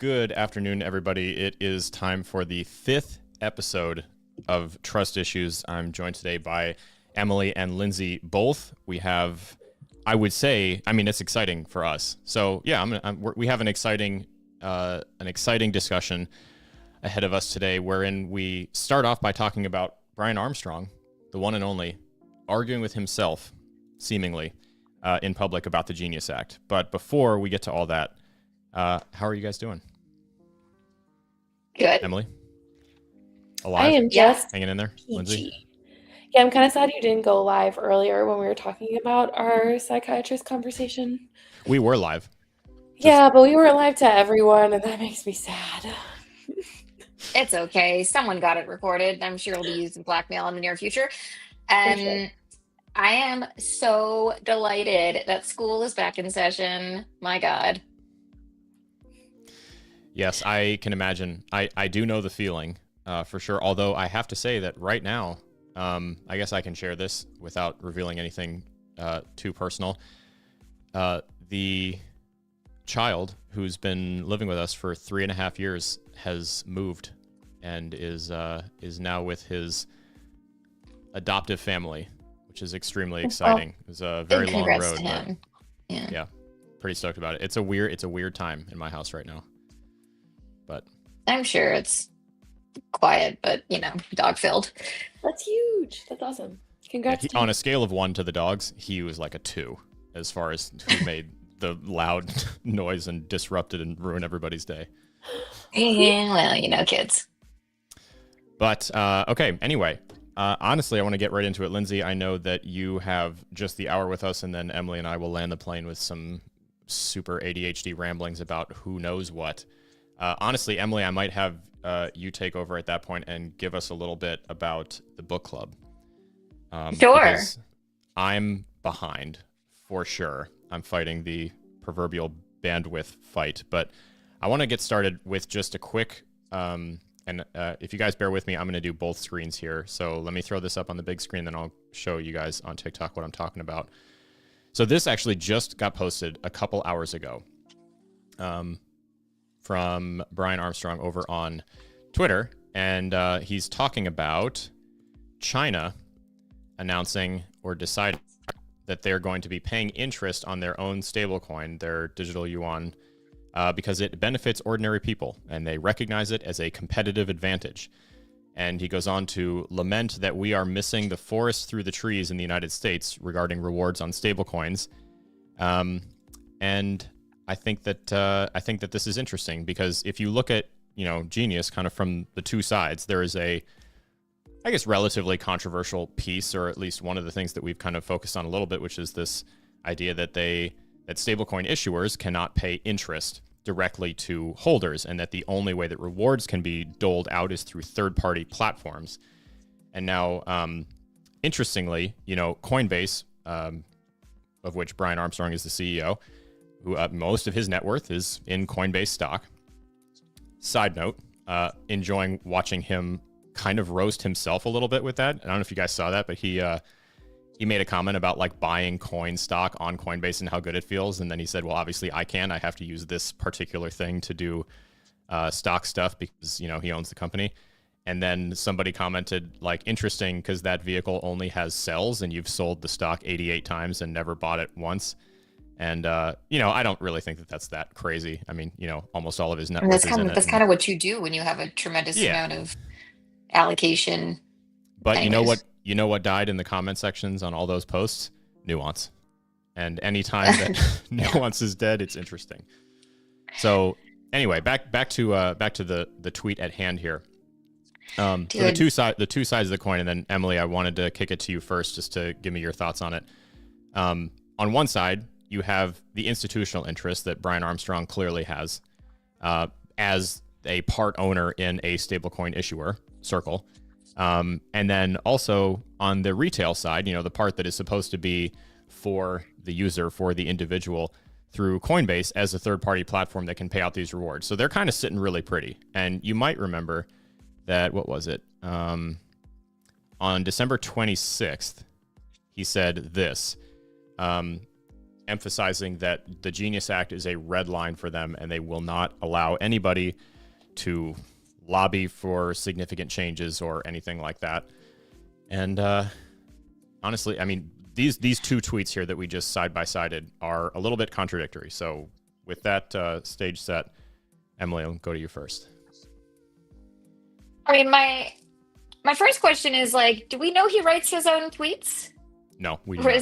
Good afternoon, everybody. It is time for the 5th episode of Trust Issues. I'm joined today by Emily and Lindsay both. We have, I would say, it's exciting for us. So yeah, we have an exciting discussion ahead of us today, wherein we start off by talking about Brian Armstrong, the one and only, arguing with himself, seemingly, in public about the Genius Act. But before we get to all that, how are you guys doing? Good. Emily? Alive? I am just hanging in there. peachy. Lindsay? Yeah, I'm kind of sad you didn't go live earlier when we were talking about our psychiatrist conversation. We were live. Yeah, but we weren't live to everyone, and that makes me sad. It's okay. Someone got it recorded. I'm sure it'll be used in blackmail in the near future. Sure. I am so delighted that school is back in session. My God. Yes, I can imagine. I do know the feeling for sure. Although I have to say that right now, I guess I can share this without revealing anything too personal. The child who's been living with us for 3.5 years has moved and is now with his adoptive family, which is extremely exciting. It was a very long road. To him. But yeah, pretty stoked about it. It's a weird time in my house right now. But I'm sure it's quiet, but dog filled. That's huge. That's awesome. Congrats. on a scale of 1 to the dogs, he was like a 2 as far as who made the loud noise and disrupted and ruined everybody's day. Yeah, well, kids. But okay, anyway, honestly, I want to get right into it. Lindsay, I know that you have just the hour with us, and then Emily and I will land the plane with some super ADHD ramblings about who knows what. Honestly, Emily, I might have you take over at that point and give us a little bit about the book club. Sure. I'm behind, for sure. I'm fighting the proverbial bandwidth fight, but I want to get started with just a quick, if you guys bear with me, I'm going to do both screens here. So let me throw this up on the big screen, then I'll show you guys on TikTok what I'm talking about. So this actually just got posted a couple hours ago. From Brian Armstrong over on Twitter, and he's talking about China announcing or deciding that they're going to be paying interest on their own stablecoin, their digital yuan, because it benefits ordinary people, and they recognize it as a competitive advantage. And he goes on to lament that we are missing the forest through the trees in the United States regarding rewards on stablecoins. And I think that this is interesting because if you look at, Genius kind of from the two sides, there is a, I guess, relatively controversial piece, or at least one of the things that we've kind of focused on a little bit, which is this idea that stablecoin issuers cannot pay interest directly to holders, and that the only way that rewards can be doled out is through third-party platforms. And now, interestingly, Coinbase, of which Brian Armstrong is the CEO, who most of his net worth is in Coinbase stock. Side note, enjoying watching him kind of roast himself a little bit with that. I don't know if you guys saw that, but he made a comment about like buying coin stock on Coinbase and how good it feels. And then he said, well, obviously I have to use this particular thing to do stock stuff because, he owns the company. And then somebody commented like, interesting, because that vehicle only has cells and you've sold the stock 88 times and never bought it once. And, I don't really think that that's that crazy. I mean, almost all of his net worth is in it. That's kind of what you do when you have a tremendous amount of allocation. But anyways. you know what died in the comment sections on all those posts? Nuance. And anytime that nuance is dead, it's interesting. So anyway, back to the tweet at hand here. So the two sides of the coin, and then Emily, I wanted to kick it to you first just to give me your thoughts on it. On one side, you have the institutional interest that Brian Armstrong clearly has as a part owner in a stablecoin issuer, Circle. And then also on the retail side, the part that is supposed to be for the user, for the individual, through Coinbase as a third-party platform that can pay out these rewards. So they're kind of sitting really pretty. And you might remember that, what was it? On December 26th, he said this. emphasizing that the Genius Act is a red line for them, and they will not allow anybody to lobby for significant changes or anything like that. And honestly, I mean, these two tweets here that we just side by sided are a little bit contradictory. So with that stage set, Emily, I'll go to you first. I mean, my first question is like, do we know he writes his own tweets? No, we do Or not.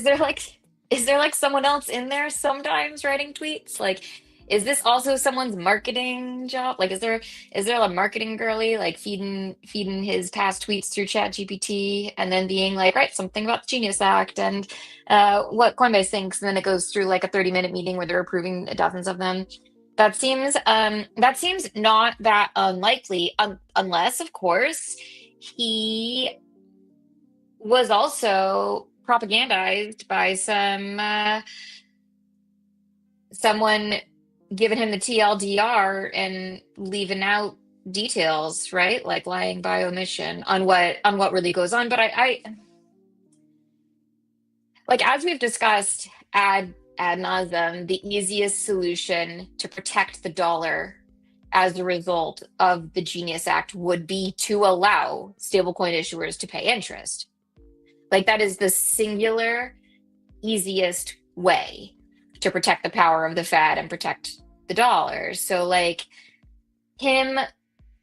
is there like someone else in there sometimes writing tweets? Like, is this also someone's marketing job? Like, is there a marketing girly like feeding his past tweets through Chat GPT and then being like, right, something about the Genius Act and what Coinbase thinks, and then it goes through like a 30-minute meeting where they're approving dozens of them. That seems not that unlikely, unless of course he was also propagandized by someone giving him the TLDR and leaving out details, right? Like lying by omission on what really goes on. But I like, as we've discussed ad nauseum, the easiest solution to protect the dollar as a result of the Genius Act would be to allow stablecoin issuers to pay interest. Like, that is the singular easiest way to protect the power of the Fed and protect the dollar. So like, him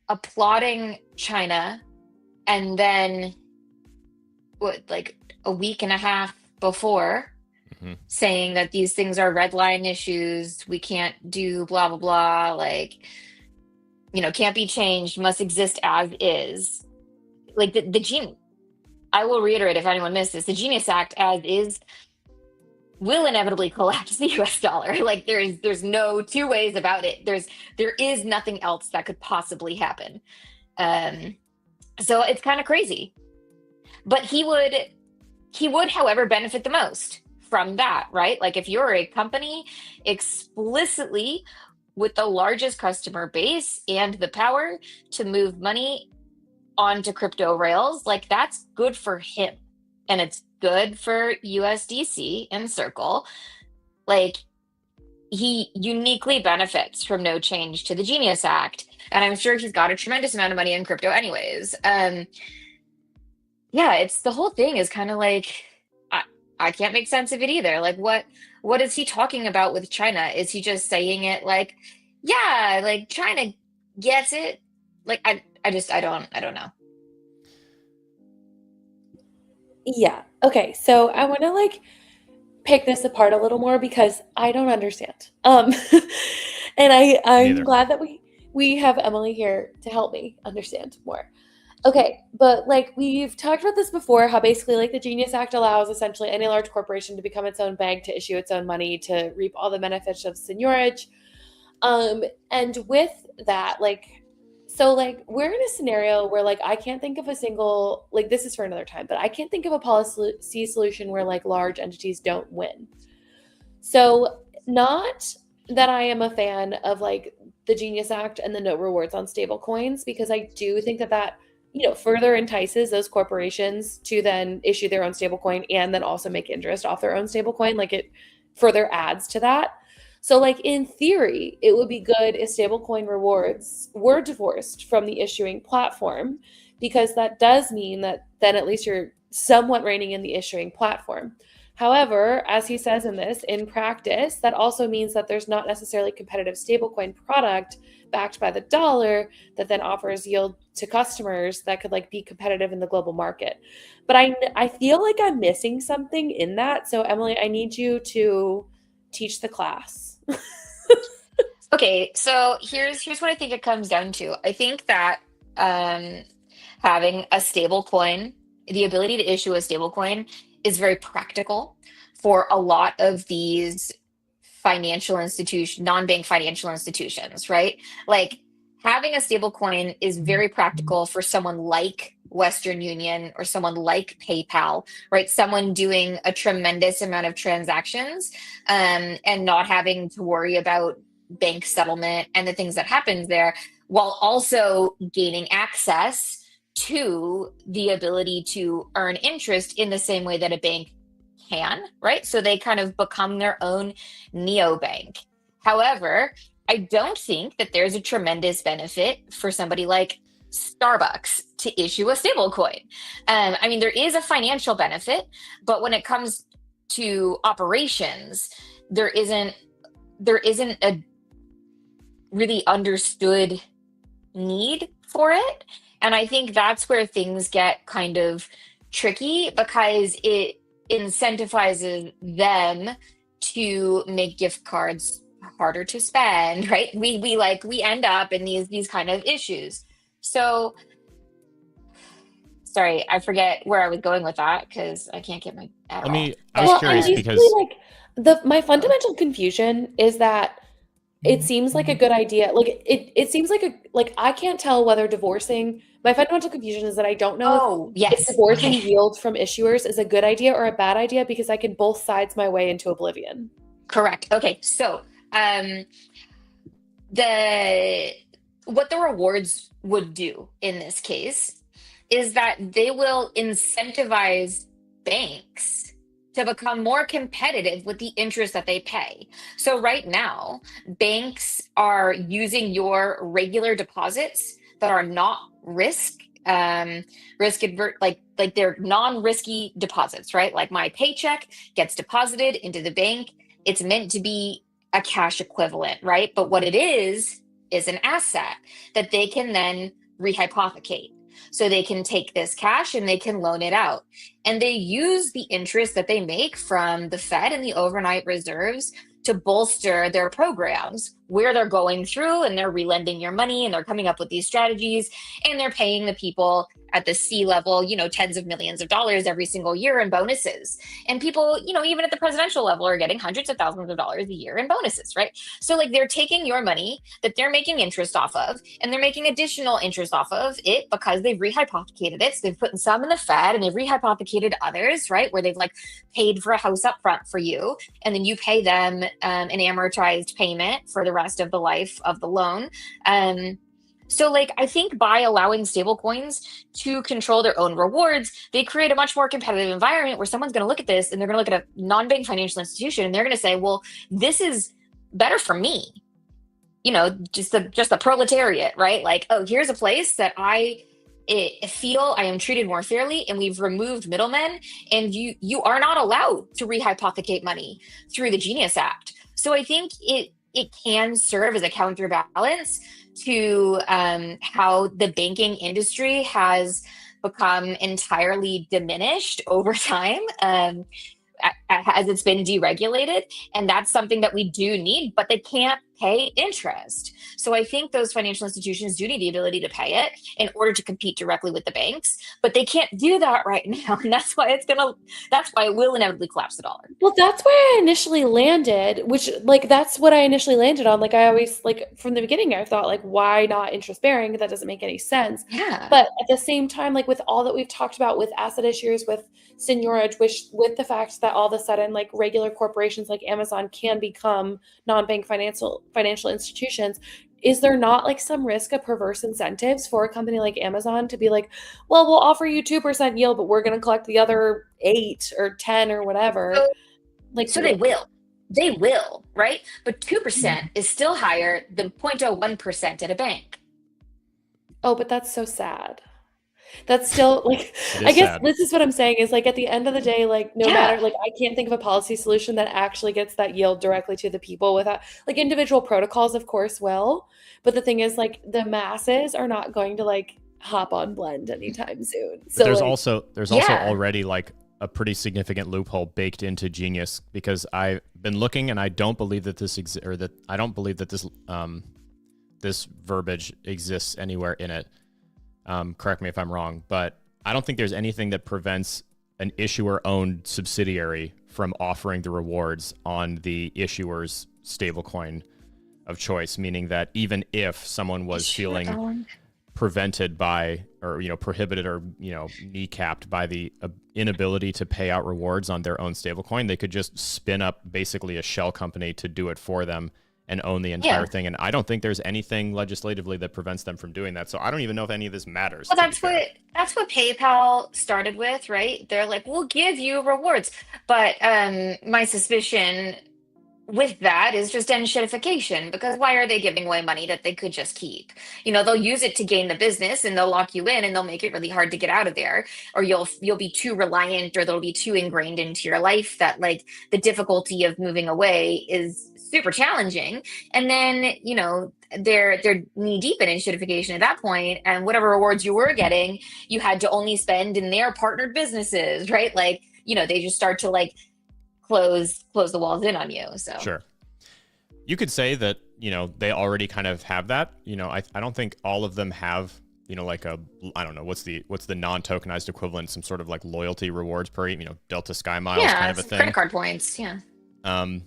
applauding China and then like a week and a half before saying that these things are red line issues, we can't do blah blah blah, like, you know, can't be changed, must exist as is. Like the I will reiterate if anyone missed this, the Genius Act as is will inevitably collapse the US dollar. Like, there's no two ways about it. There is nothing else that could possibly happen. So it's kind of crazy. But he would, however, benefit the most from that, right? Like, if you're a company explicitly with the largest customer base and the power to move money onto crypto rails, like, that's good for him. And it's good for USDC and Circle. Like, he uniquely benefits from no change to the Genius Act. And I'm sure he's got a tremendous amount of money in crypto anyways. Yeah, it's the whole thing is kind of like, I can't make sense of it either. Like, what is he talking about with China? Is he just saying it like, yeah, like China gets it? Like, I don't know. Yeah. Okay. So I want to like pick this apart a little more because I don't understand. And I'm Neither. glad that we have Emily here to help me understand more. Okay, but like we've talked about this before, how basically like the Genius Act allows essentially any large corporation to become its own bank, to issue its own money, to reap all the benefits of seigniorage. And with that, like, so like we're in a scenario where like I can't think of a single, like this is for another time, but I can't think of a policy solution where like large entities don't win. So not that I am a fan of like the Genius Act and the no rewards on stable coins, because I do think that further entices those corporations to then issue their own stablecoin and then also make interest off their own stablecoin. Like, it further adds to that. So like in theory, it would be good if stablecoin rewards were divorced from the issuing platform, because that does mean that then at least you're somewhat reining in the issuing platform. However, as he says in this, in practice, that also means that there's not necessarily competitive stablecoin product backed by the dollar that then offers yield to customers that could like be competitive in the global market. But I feel like I'm missing something in that. So Emily, I need you to teach the class. Okay, so here's what I think it comes down to. I think that having a stable coin, the ability to issue a stable coin, is very practical for a lot of these non-bank financial institutions, right? Like, having a stable coin is very practical for someone like Western Union or someone like PayPal, right? Someone doing a tremendous amount of transactions and not having to worry about bank settlement and the things that happens there, while also gaining access to the ability to earn interest in the same way that a bank can, right? So they kind of become their own neobank. However, I don't think that there's a tremendous benefit for somebody like Starbucks to issue a stablecoin. I mean, there is a financial benefit, but when it comes to operations, there isn't a really understood need for it. And I think that's where things get kind of tricky, because it incentivizes them to make gift cards harder to spend, right? We end up in these kind of issues. So sorry, I forget where I was going with that because I can't get my at all. I was curious because my fundamental confusion is that it seems like a good idea. Like it seems like I can't tell whether divorcing. My fundamental confusion is that I don't know if divorcing yield from issuers is a good idea or a bad idea, because I can both sides my way into oblivion. Correct. Okay, so what the rewards would do in this case is that they will incentivize banks to become more competitive with the interest that they pay. So right now, banks are using your regular deposits that are not risk advert, like they're non-risky deposits, right? Like my paycheck gets deposited into the bank. It's meant to be a cash equivalent, right? But what it is an asset that they can then rehypothecate. So they can take this cash and they can loan it out. And they use the interest that they make from the Fed and the overnight reserves to bolster their programs, where they're going through and they're relending your money and they're coming up with these strategies and they're paying the people at the C level, tens of millions of dollars every single year in bonuses. And people, even at the presidential level, are getting hundreds of thousands of dollars a year in bonuses, right? So like they're taking your money that they're making interest off of, and they're making additional interest off of it because they've rehypothecated it. So they've put some in the Fed and they've rehypothecated others, right? Where they've like paid for a house up front for you, and then you pay them an amortized payment for the rest of the life of the loan. So like, I think by allowing stablecoins to control their own rewards, they create a much more competitive environment where someone's going to look at this and they're going to look at a non-bank financial institution and they're going to say, well, this is better for me. Just the proletariat, right? Like, oh, here's a place that I feel I am treated more fairly, and we've removed middlemen, and you are not allowed to rehypothecate money through the Genius Act. So I think it can serve as a counterbalance to how the banking industry has become entirely diminished over time as it's been deregulated. And that's something that we do need, but they can't pay interest. So I think those financial institutions do need the ability to pay it in order to compete directly with the banks, but they can't do that right now. And that's why it will inevitably collapse the dollar. Well, that's where I initially landed, that's what I initially landed on. Like I always, from the beginning, I thought why not interest bearing? That doesn't make any sense. Yeah. But at the same time, with all that we've talked about with asset issuers, with seigniorage, with the fact that all of a sudden regular corporations like Amazon can become non-bank financial institutions, is there not some risk of perverse incentives for a company like Amazon to be well, we'll offer you 2% yield, but we're going to collect the other 8 or 10 or whatever? So they will, right? But 2% is still higher than 0.01% at a bank. Oh, but that's so sad. That's still I guess sad. This is what I'm saying is at the end of the day, no matter I can't think of a policy solution that actually gets that yield directly to the people without individual protocols, of course, will. But the thing is the masses are not going to hop on Blend anytime soon. But so there's also already a pretty significant loophole baked into Genius, because I've been looking and I don't believe that this this verbiage exists anywhere in it. Correct me if I'm wrong, but I don't think there's anything that prevents an issuer-owned subsidiary from offering the rewards on the issuer's stablecoin of choice, meaning that even if someone was feeling prevented by, or prohibited, or kneecapped by the inability to pay out rewards on their own stablecoin, they could just spin up basically a shell company to do it for them and own the entire thing. And I don't think there's anything legislatively that prevents them from doing that. So I don't even know if any of this matters. Well, that's what PayPal started with, right? They're like, we'll give you rewards. But my suspicion with that is just enshittification, because why are they giving away money that they could just keep? They'll use it to gain the business, and they'll lock you in, and they'll make it really hard to get out of there, or you'll be too reliant, or they'll be too ingrained into your life that like the difficulty of moving away is super challenging. And then they're knee deep in enshittification at that point, and whatever rewards you were getting, you had to only spend in their partnered businesses, right? Like they just start to like close the walls in on you. So sure, you could say that they already kind of have that. I don't think all of them have like I don't know what's the non-tokenized equivalent, some sort of like loyalty rewards per Delta Sky Miles kind of a thing, credit card points. And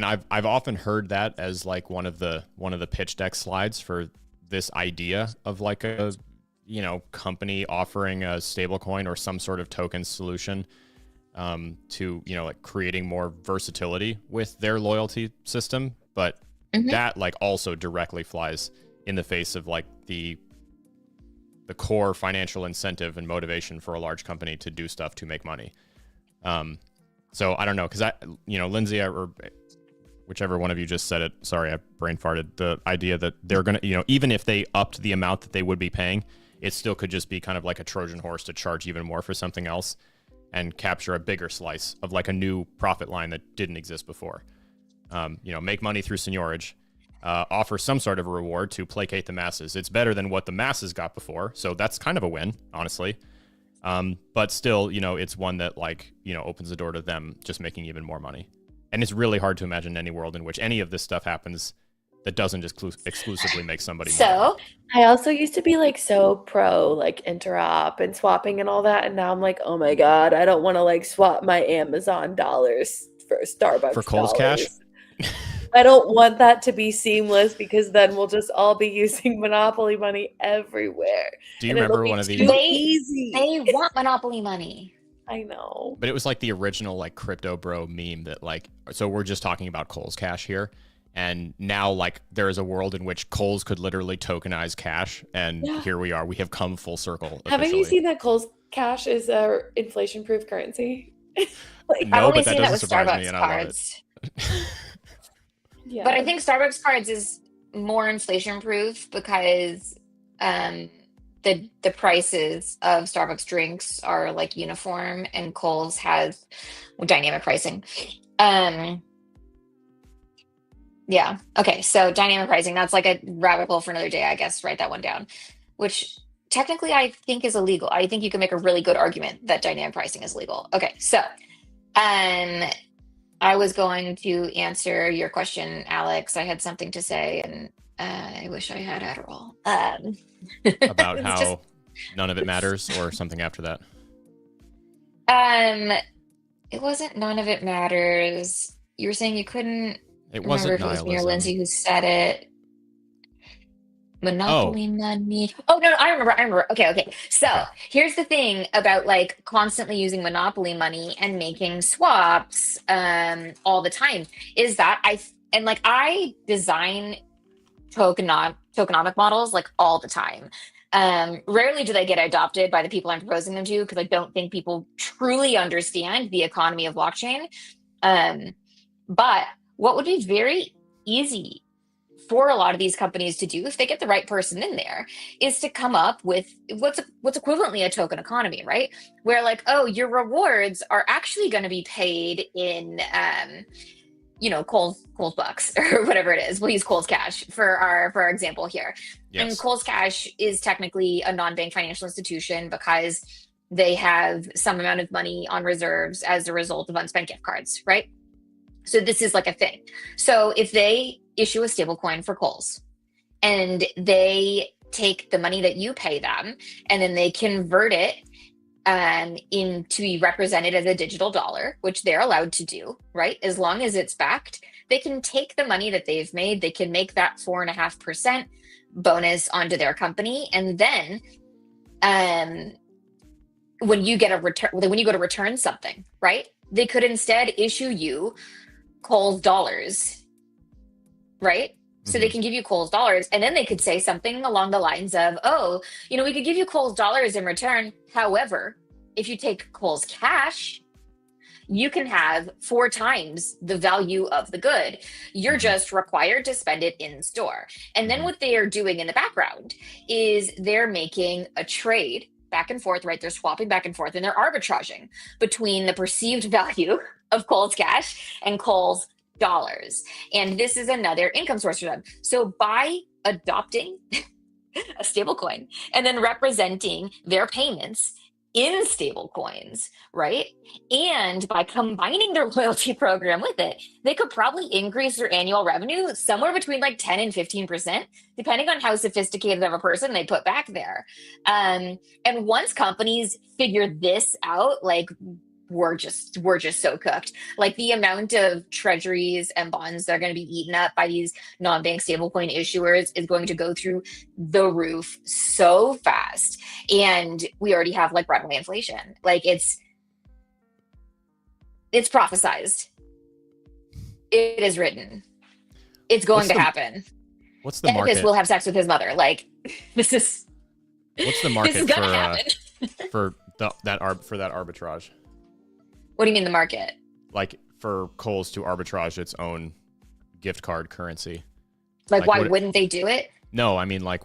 I've often heard that as like one of the pitch deck slides for this idea of like a company offering a stablecoin or some sort of token solution to like creating more versatility with their loyalty system. But that like also directly flies in the face of like the core financial incentive and motivation for a large company to do stuff to make money. So I don't know, because Lindsay, or whichever one of you just said it, sorry, I brain farted, the idea that they're going to, even if they upped the amount that they would be paying, it still could just be kind of like a Trojan horse to charge even more for something else and capture a bigger slice of like a new profit line that didn't exist before. Make money through seigniorage, offer some sort of a reward to placate the masses. It's better than what the masses got before, so that's kind of a win, honestly. But still, it's one that like, opens the door to them just making even more money. And it's really hard to imagine any world in which any of this stuff happens that doesn't just exclusively make somebody more money. I also used to be like so pro like interop and swapping and all that, and now I'm like, oh my god, I don't want to like swap my Amazon dollars for Starbucks for Kohl's Cash. I don't want that to be seamless, because then we'll just all be using Monopoly money everywhere. Do you remember one of these? They want Monopoly money. I know. But it was like the original like crypto bro meme that like, so we're just talking about Kohl's Cash here. And now like there is a world in which Kohl's could literally tokenize cash. And here we are. We have come full circle. Haven't you seen that Kohl's Cash is a inflation proof currency? No, but that doesn't surprise me, and I love it. Yeah. But I think Starbucks cards is more inflation proof because the prices of Starbucks drinks are like uniform, and Kohl's has dynamic pricing. Yeah. Okay. So dynamic pricing, that's like a rabbit hole for another day, I guess. Write that one down, which technically I think is illegal. I think you can make a really good argument that dynamic pricing is legal. Okay. So, I was going to answer your question, Alex. I had something to say, and I wish I had Adderall. About how none of it matters, or something after that? It wasn't none of it matters. You were saying you couldn't. It wasn't remember if it was me or nihilism. Lindsay who said it. Monopoly money. Oh no, I remember. Okay. So here's the thing about like constantly using Monopoly money and making swaps all the time is that I design tokenomic models like all the time. Rarely do they get adopted by the people I'm proposing them to, because I don't think people truly understand the economy of blockchain. But what would be very easy for a lot of these companies to do if they get the right person in there is to come up with what's equivalently a token economy, right? Where like, oh, your rewards are actually going to be paid in, Kohl's bucks or whatever it is. We'll use Kohl's Cash for our example here. Yes. And Kohl's Cash is technically a non-bank financial institution because they have some amount of money on reserves as a result of unspent gift cards, right? So this is like a thing. So if they issue a stablecoin for Kohl's and they take the money that you pay them and then they convert it in to be represented as a digital dollar, which they're allowed to do, right? As long as it's backed, they can take the money that they've made, they can make that 4.5% bonus onto their company. And then when you go to return something, right? They could instead issue you Kohl's dollars right? So they can give you Cole's dollars, and then they could say something along the lines of, oh, we could give you Cole's dollars in return. However, if you take Cole's cash, you can have 4 times the value of the good. You're just required to spend it in store. And then what they are doing in the background is they're making a trade back and forth, right? They're swapping back and forth, and they're arbitraging between the perceived value of Cole's cash and Cole's dollars. And this is another income source for them. So by adopting a stable coin and then representing their payments in stable coins, right? And by combining their loyalty program with it, they could probably increase their annual revenue somewhere between like 10 and 15%, depending on how sophisticated of a person they put back there. And once companies figure this out, like we're just so cooked. Like the amount of treasuries and bonds that are going to be eaten up by these non-bank stablecoin issuers is going to go through the roof so fast. And we already have like runaway inflation. Like it's prophesized. It is written. It's going to happen. What's the market? Because we'll have sex with his mother. Like this is. What's the market this is gonna happen. for that arbitrage? What do you mean the market? Like for Kohl's to arbitrage its own gift card currency. Like why wouldn't they do it? No, I mean like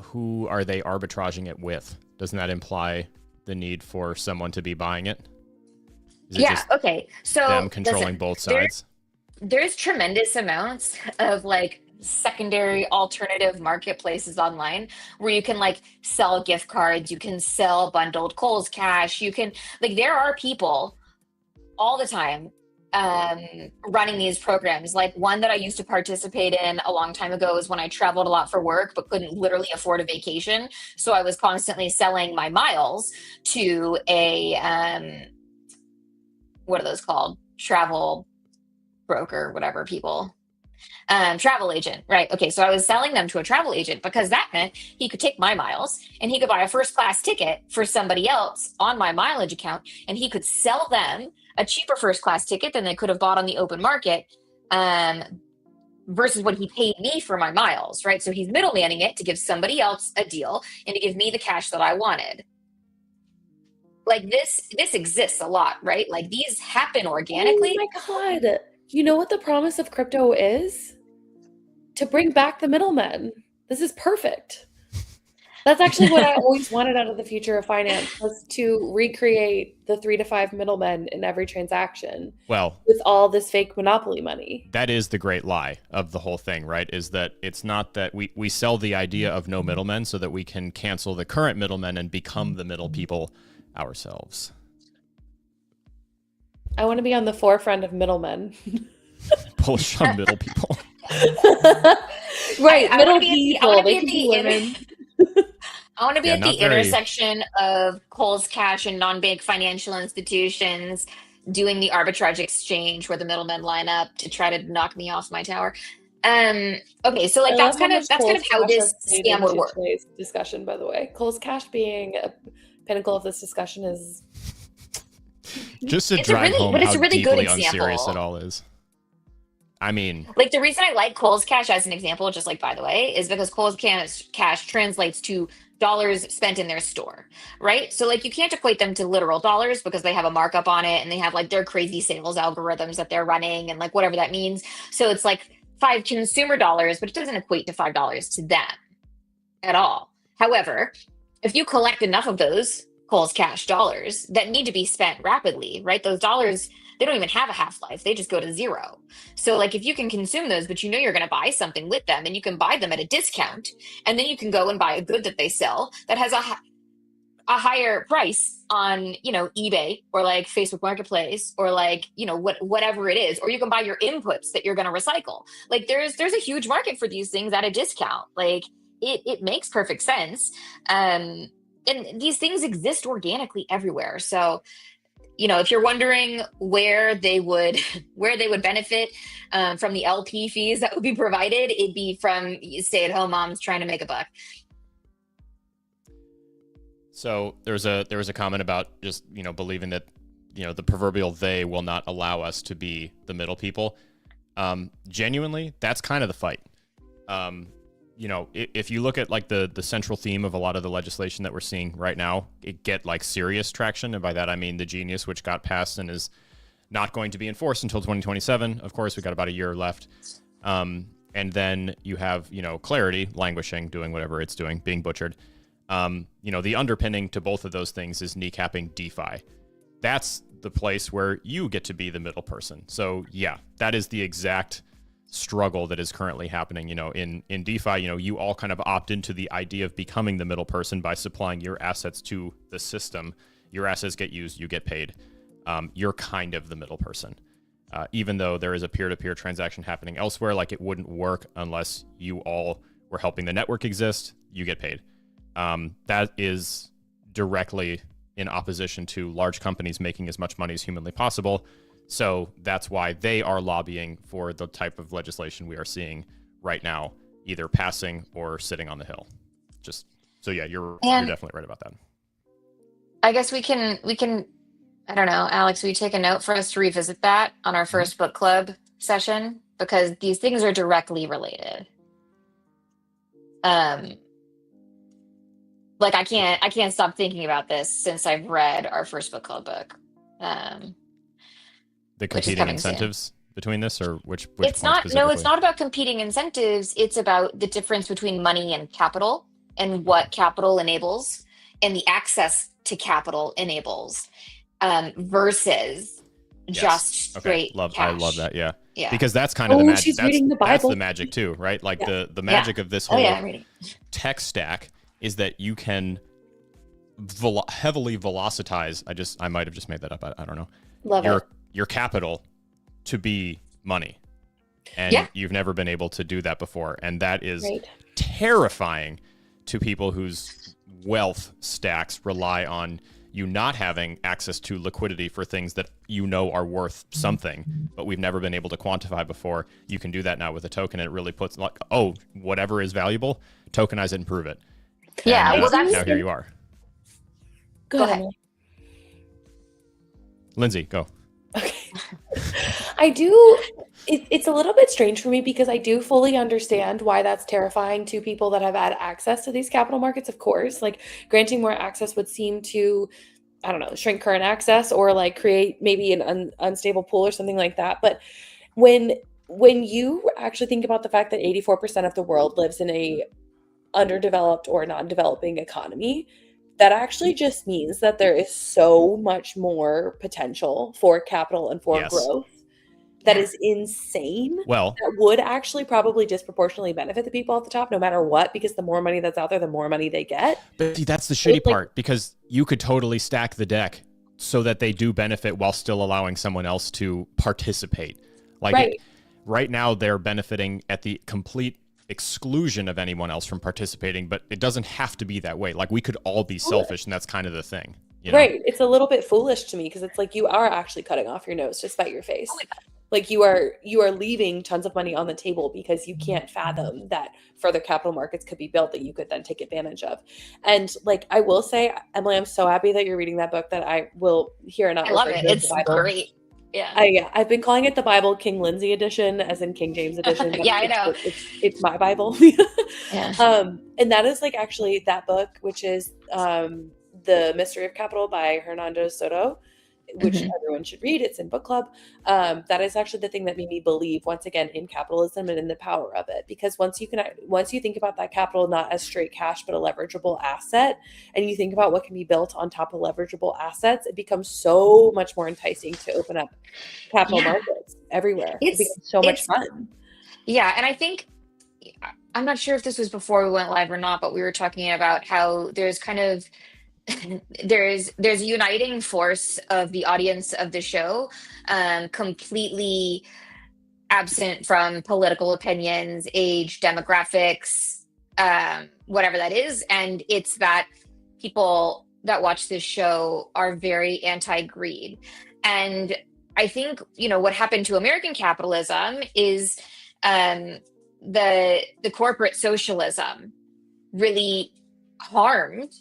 who are they arbitraging it with? Doesn't that imply the need for someone to be buying it? Is it just okay. So them controlling both sides? There's tremendous amounts of like secondary alternative marketplaces online where you can like sell gift cards, you can sell bundled Kohl's cash, you can like there are people all the time running these programs. Like one that I used to participate in a long time ago was when I traveled a lot for work but couldn't literally afford a vacation, so I was constantly selling my miles to a what are those called, travel broker, whatever, people, travel agent, right? Okay, so I was selling them to a travel agent because that meant he could take my miles and he could buy a first class ticket for somebody else on my mileage account, and he could sell them a cheaper first class ticket than they could have bought on the open market, versus what he paid me for my miles, right? So he's middlemaning it to give somebody else a deal and to give me the cash that I wanted. Like this exists a lot, right? Like these happen organically. Oh my God. You know what the promise of crypto is? To bring back the middlemen. This is perfect. That's actually what I always wanted out of the future of finance, was to recreate the 3 to 5 middlemen in every transaction. Well, with all this fake monopoly money. That is the great lie of the whole thing, right? Is that it's not that we sell the idea of no middlemen so that we can cancel the current middlemen and become the middle people ourselves. I want to be on the forefront of middlemen. Bullish on middle people. Right, I middle people. They can be women. I want to be at the intersection of Kohl's Cash and non-bank financial institutions doing the arbitrage exchange where the middlemen line up to try to knock me off my tower. Okay, so like that's kind of how this scam would work. Today's discussion, by the way, Kohl's Cash being a pinnacle of this discussion is just to drive home how deeply unserious it all is. I mean, like the reason I like Kohl's Cash as an example, just like by the way, is because Kohl's Cash translates to dollars spent in their store, right? So like you can't equate them to literal dollars because they have a markup on it and they have like their crazy sales algorithms that they're running and like whatever that means. So it's like 5 consumer dollars, but it doesn't equate to $5 to them at all. However, if you collect enough of those Kohl's Cash dollars that need to be spent rapidly, right? Those dollars, they don't even have a half-life. They just go to zero. So like if you can consume those, but you know you're going to buy something with them and you can buy them at a discount, and then you can go and buy a good that they sell that has a higher price on, eBay or like Facebook Marketplace or like, whatever it is, or you can buy your inputs that you're going to recycle. Like there's a huge market for these things at a discount. Like it makes perfect sense. And these things exist organically everywhere. So, if you're wondering where they would benefit from the LP fees that would be provided, it'd be from stay-at-home moms trying to make a buck. So there was a comment about just believing that the proverbial they will not allow us to be the middle people. Genuinely, that's kind of the fight. If you look at like the central theme of a lot of the legislation that we're seeing right now, it get like serious traction. And by that, I mean the Genius, which got passed and is not going to be enforced until 2027. Of course, we got about a year left. And then you have, Clarity languishing, doing whatever it's doing, being butchered. The underpinning to both of those things is kneecapping DeFi. That's the place where you get to be the middle person. So yeah, that is the exact struggle that is currently happening. In DeFi, you all kind of opt into the idea of becoming the middle person by supplying your assets to the system. Your assets get used, you get paid. You're kind of the middle person. Even though there is a peer-to-peer transaction happening elsewhere, like it wouldn't work unless you all were helping the network exist, you get paid. That is directly in opposition to large companies making as much money as humanly possible. So that's why they are lobbying for the type of legislation we are seeing right now, either passing or sitting on the Hill. So yeah, you're definitely right about that. I guess we can, I don't know, Alex, will you take a note for us to revisit that on our first book club session? Because these things are directly related. Like I can't stop thinking about this since I've read our first book club book. The competing incentives between this, or which it's not. No, it's not about competing incentives. It's about the difference between money and capital, and what capital enables, and the access to capital enables, versus just straight cash. I love that. Yeah. Yeah. Because that's kind of the magic. She's reading the Bible. That's the magic too, right? Like the magic of this whole tech stack is that you can heavily velocitize. I might have just made that up. I don't know. Love your capital to be money. And you've never been able to do that before. And that is terrifying to people whose wealth stacks rely on you not having access to liquidity for things that are worth something, but we've never been able to quantify before. You can do that now with a token, and it really puts like, whatever is valuable, tokenize it and prove it. Yeah, and, well, now here you are. Go ahead. Lindsay, go. Okay. I do. It's a little bit strange for me because I do fully understand why that's terrifying to people that have had access to these capital markets. Of course, like granting more access would seem to, I don't know, shrink current access or like create maybe an unstable pool or something like that. But when you actually think about the fact that 84% of the world lives in a underdeveloped or non-developing economy, that actually just means that there is so much more potential for capital and for growth that is insane. Well, that would actually probably disproportionately benefit the people at the top, no matter what, because the more money that's out there, the more money they get. But see, that's the shitty part, because you could totally stack the deck so that they do benefit while still allowing someone else to participate. Like right now, they're benefiting at the complete exclusion of anyone else from participating, but it doesn't have to be that way. Like we could all be selfish, and that's kind of the thing. Right. It's a little bit foolish to me because it's like you are actually cutting off your nose to spite your face. Like you are leaving tons of money on the table because you can't fathom that further capital markets could be built that you could then take advantage of. And like I will say, Emily, I'm so happy that you're reading that book that I will hear and I love it. It's great. Yeah. I've been calling it the Bible King Lindsay edition, as in King James edition. Yeah, I know. It's my Bible. And that is like actually that book, which is The Mystery of Capital by Hernando de Soto, which everyone should read. It's in book club. That is actually the thing that made me believe once again in capitalism and in the power of it. Because once you think about that capital not as straight cash but a leverageable asset, and you think about what can be built on top of leverageable assets, it becomes so much more enticing to open up capital markets everywhere. It becomes so much fun. Yeah, and I think I'm not sure if this was before we went live or not, but we were talking about how there's kind of there's a uniting force of the audience of the show, completely absent from political opinions, age, demographics, whatever that is. And it's that people that watch this show are very anti-greed. And I think, what happened to American capitalism is the corporate socialism really harmed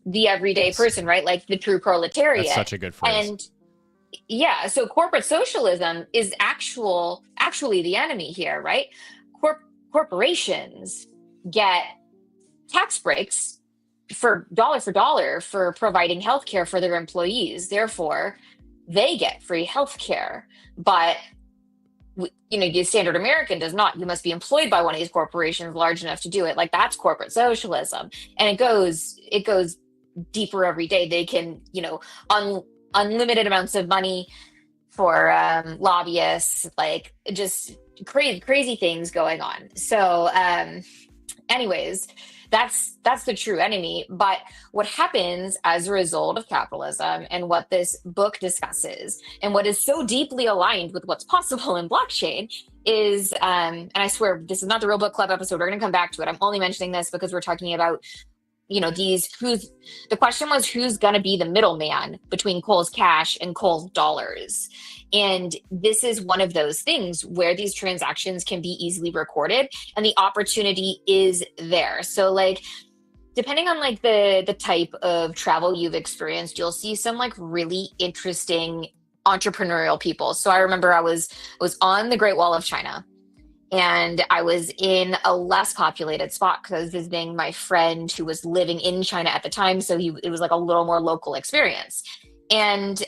the everyday person, right? Like the true proletariat. That's such a good phrase. And Yeah, so corporate socialism is actually the enemy here, right? Corporations get tax breaks for dollar for providing healthcare for their employees. Therefore, they get free healthcare. But the standard American does not. You must be employed by one of these corporations large enough to do it. Like, that's corporate socialism, and it goes deeper every day. They can, unlimited amounts of money for lobbyists, like just crazy things going on. So, anyways, that's the true enemy. But what happens as a result of capitalism, and what this book discusses, and what is so deeply aligned with what's possible in blockchain is, and I swear this is not the Real Book Club episode, we're going to come back to it. I'm only mentioning this because we're talking about the question was, who's going to be the middleman between Cole's cash and Cole's dollars? And this is one of those things where these transactions can be easily recorded, and the opportunity is there. So, like, depending on like the type of travel you've experienced, you'll see some like really interesting entrepreneurial people. So I remember I was on the Great Wall of China, and I was in a less populated spot because I was visiting my friend who was living in China at the time. So it was like a little more local experience. And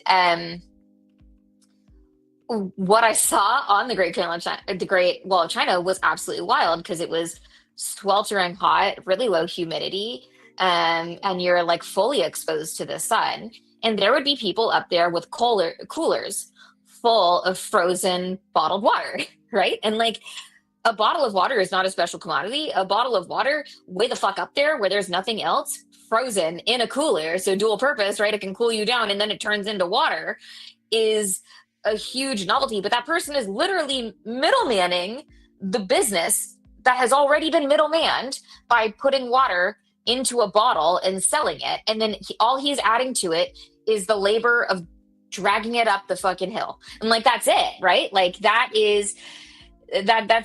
what I saw on the Great Wall of China was absolutely wild, because it was sweltering hot, really low humidity, and you're like fully exposed to the sun. And there would be people up there with coolers full of frozen bottled water, right? And like, a bottle of water is not a special commodity. A bottle of water way the fuck up there where there's nothing else, frozen in a cooler, so dual purpose, right? It can cool you down and then it turns into water, is a huge novelty. But that person is literally middlemaning the business that has already been middlemanned by putting water into a bottle and selling it. And then all he's adding to it is the labor of dragging it up the fucking hill. And like, that's it, right? Like, that's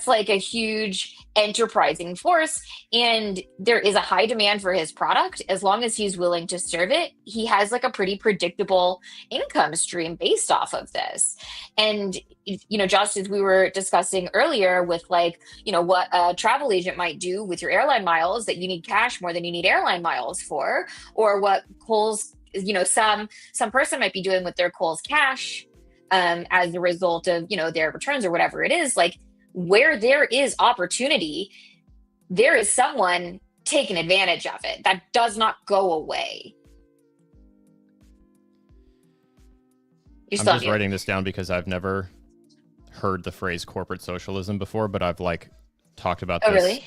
like a huge enterprising force, and there is a high demand for his product. As long as he's willing to serve it, he has like a pretty predictable income stream based off of this. And just as we were discussing earlier with like, what a travel agent might do with your airline miles, that you need cash more than you need airline miles for, or what Cole's, some person might be doing with their Cole's cash as a result of their returns or whatever it is. Like, where there is opportunity, there is someone taking advantage of it. That does not go away. I'm just writing this down because I've never heard the phrase corporate socialism before, but I've like talked about this. Oh, really?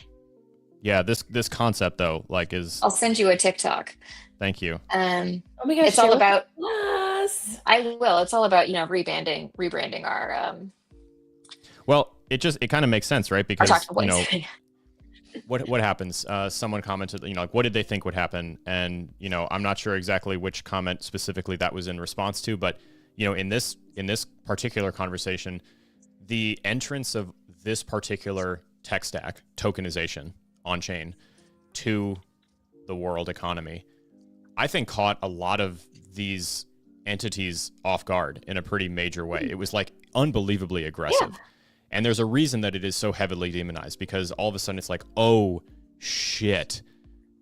Yeah, this concept though, like, is... I'll send you a TikTok. Thank you. Oh my gosh, it's all about... Yes. I will. It's all about, rebranding our... Well, it kind of makes sense, right? Because, what happens? Someone commented, like, what did they think would happen? And, I'm not sure exactly which comment specifically that was in response to, but, in this particular conversation, the entrance of this particular tech stack, tokenization on chain, to the world economy, I think caught a lot of these entities off guard in a pretty major way. It was like unbelievably aggressive. Yeah. And there's a reason that it is so heavily demonized, because all of a sudden it's like, oh shit,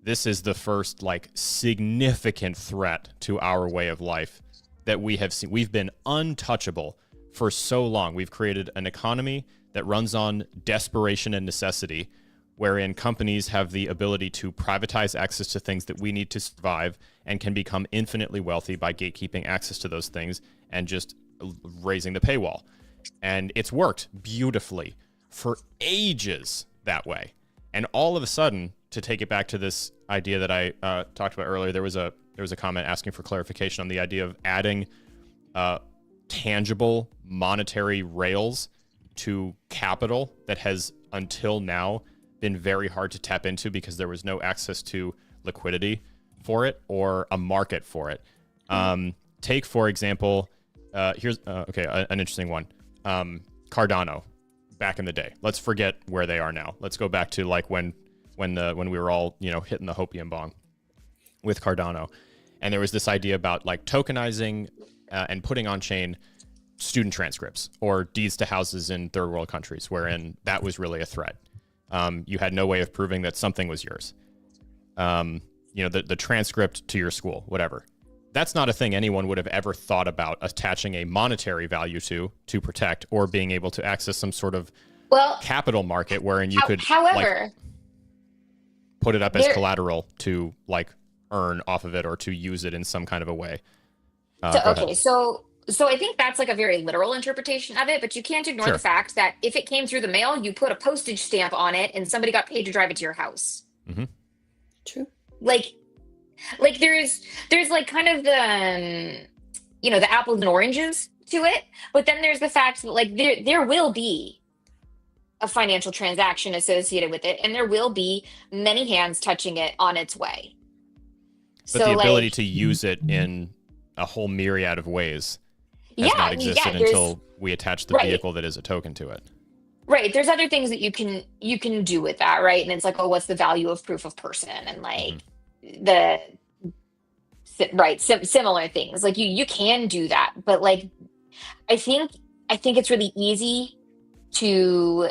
this is the first like significant threat to our way of life that we have seen. We've been untouchable for so long. We've created an economy that runs on desperation and necessity, wherein companies have the ability to privatize access to things that we need to survive, and can become infinitely wealthy by gatekeeping access to those things and just raising the paywall. And it's worked beautifully for ages that way. And all of a sudden, to take it back to this idea that I talked about earlier, there was a comment asking for clarification on the idea of adding tangible monetary rails to capital that has until now been very hard to tap into because there was no access to liquidity for it or a market for it. Take, for example, here's an interesting one. Cardano back in the day. Let's forget where they are now. Let's go back to like when we were all, hitting the hopium bong with Cardano. And there was this idea about like tokenizing and putting on chain student transcripts or deeds to houses in third world countries, wherein that was really a threat. You had no way of proving that something was yours. The transcript to your school, whatever. That's not a thing anyone would have ever thought about attaching a monetary value to protect, or being able to access some sort of capital market wherein you could put it up as collateral to like earn off of it or to use it in some kind of a way. So I think that's like a very literal interpretation of it, but you can't ignore the fact that if it came through the mail, you put a postage stamp on it and somebody got paid to drive it to your house. Mm-hmm. True. Like there's like kind of the the apples and oranges to it, but then there's the fact that like there will be a financial transaction associated with it, and there will be many hands touching it on its way. But the ability to use it in a whole myriad of ways has not existed until we attach the vehicle that is a token to it. Right. There's other things that you can do with that, right? And it's like, oh, what's the value of proof of person, and like similar things. Like you can do that, but like I think it's really easy to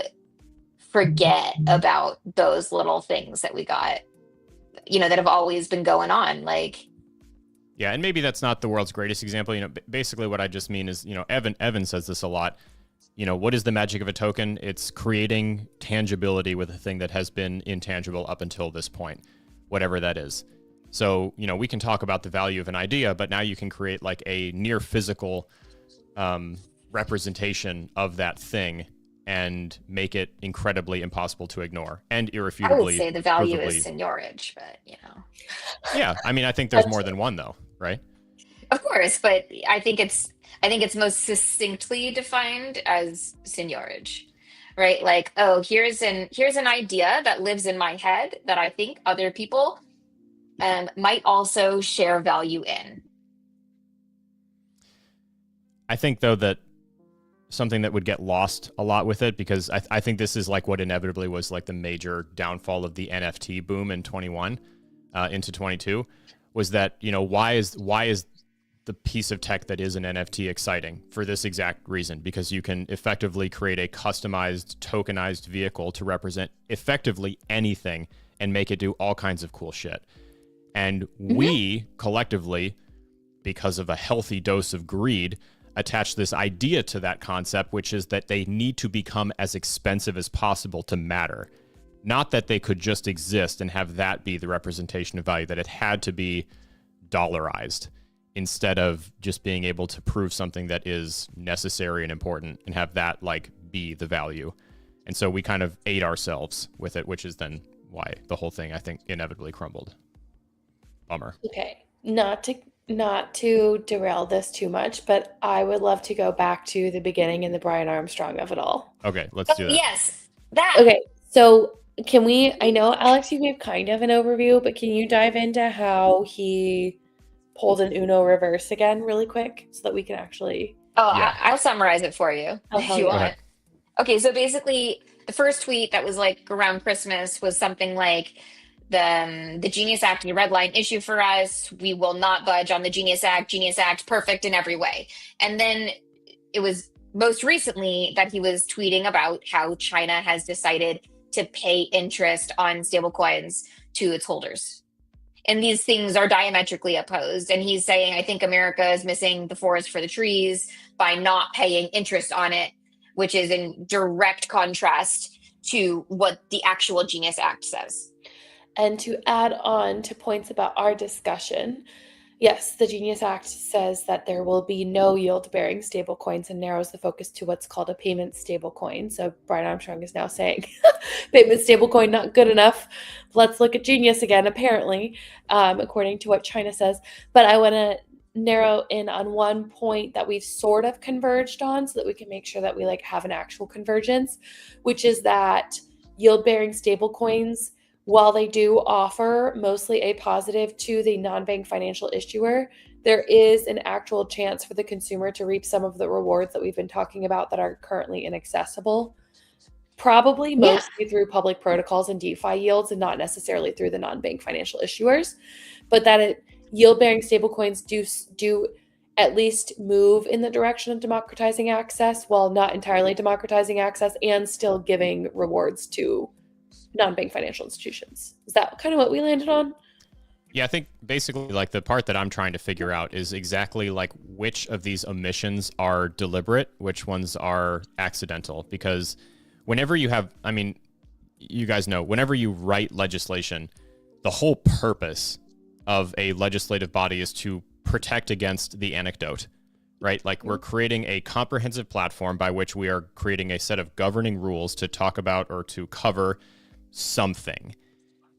forget about those little things that we got, that have always been going on. Like, yeah, and maybe that's not the world's greatest example. Basically what I just mean is, Evan says this a lot. What is the magic of a token? It's creating tangibility with a thing that has been intangible up until this point, whatever that is. So, we can talk about the value of an idea, but now you can create like a near physical representation of that thing and make it incredibly impossible to ignore and irrefutably. I would say the value is seigniorage, but Yeah, I mean, I think there's more than one though, right? Of course, but I think it's most succinctly defined as seigniorage, right? Like, oh, here's an idea that lives in my head that I think other people might also share value in. I think though that something that would get lost a lot with it, because I think this is like what inevitably was like the major downfall of the NFT boom in 21 into 22, was that, why is the piece of tech that is an NFT exciting? For this exact reason, because you can effectively create a customized tokenized vehicle to represent effectively anything and make it do all kinds of cool shit. And we collectively, because of a healthy dose of greed, attach this idea to that concept, which is that they need to become as expensive as possible to matter. Not that they could just exist and have that be the representation of value, that it had to be dollarized instead of just being able to prove something that is necessary and important and have that like be the value. And so we kind of ate ourselves with it, which is then why the whole thing, I think, inevitably crumbled. Bummer. Okay. Not to derail this too much, but I would love to go back to the beginning and the Brian Armstrong of it all. Okay, let's do that. Yes, that. Okay, so I know, Alex, you gave kind of an overview, but can you dive into how he pulled an Uno reverse again really quick so that we can actually... I'll summarize it for you if you want. Okay, so basically the first tweet that was like around Christmas was something like, the Genius Act is a red line issue for us. We will not budge on the Genius Act. Genius Act, perfect in every way. And then it was most recently that he was tweeting about how China has decided to pay interest on stablecoins to its holders. And these things are diametrically opposed. And he's saying, I think America is missing the forest for the trees by not paying interest on it, which is in direct contrast to what the actual Genius Act says. And to add on to points about our discussion, yes, the Genius Act says that there will be no yield-bearing stablecoins and narrows the focus to what's called a payment stablecoin. So Brian Armstrong is now saying, payment stablecoin not good enough. Let's look at Genius again, apparently, according to what China says. But I want to narrow in on one point that we've sort of converged on so that we can make sure that we like have an actual convergence, which is that yield-bearing stablecoins, while they do offer mostly a positive to the non-bank financial issuer, there is an actual chance for the consumer to reap some of the rewards that we've been talking about that are currently inaccessible, probably mostly through public protocols and DeFi yields and not necessarily through the non-bank financial issuers, but that yield-bearing stablecoins do at least move in the direction of democratizing access, while not entirely democratizing access and still giving rewards to non-bank financial institutions. Is that kind of what we landed on? Yeah, I think basically like the part that I'm trying to figure out is exactly like which of these omissions are deliberate, which ones are accidental. Because whenever you have, I mean, you guys know, whenever you write legislation, the whole purpose of a legislative body is to protect against the anecdote, right? Like we're creating a comprehensive platform by which we are creating a set of governing rules to talk about or to cover something.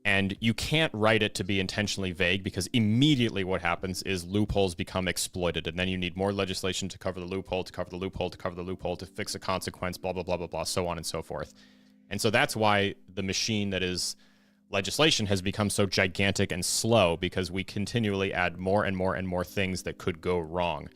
And you can't write it to be intentionally vague, because immediately what happens is loopholes become exploited. And then you need more legislation to cover the loophole, to cover the loophole, to cover the loophole, to fix a consequence, blah, blah, blah, blah, blah, so on and so forth. And so that's why the machine that is legislation has become so gigantic and slow, because we continually add more and more and more things that could go wrong.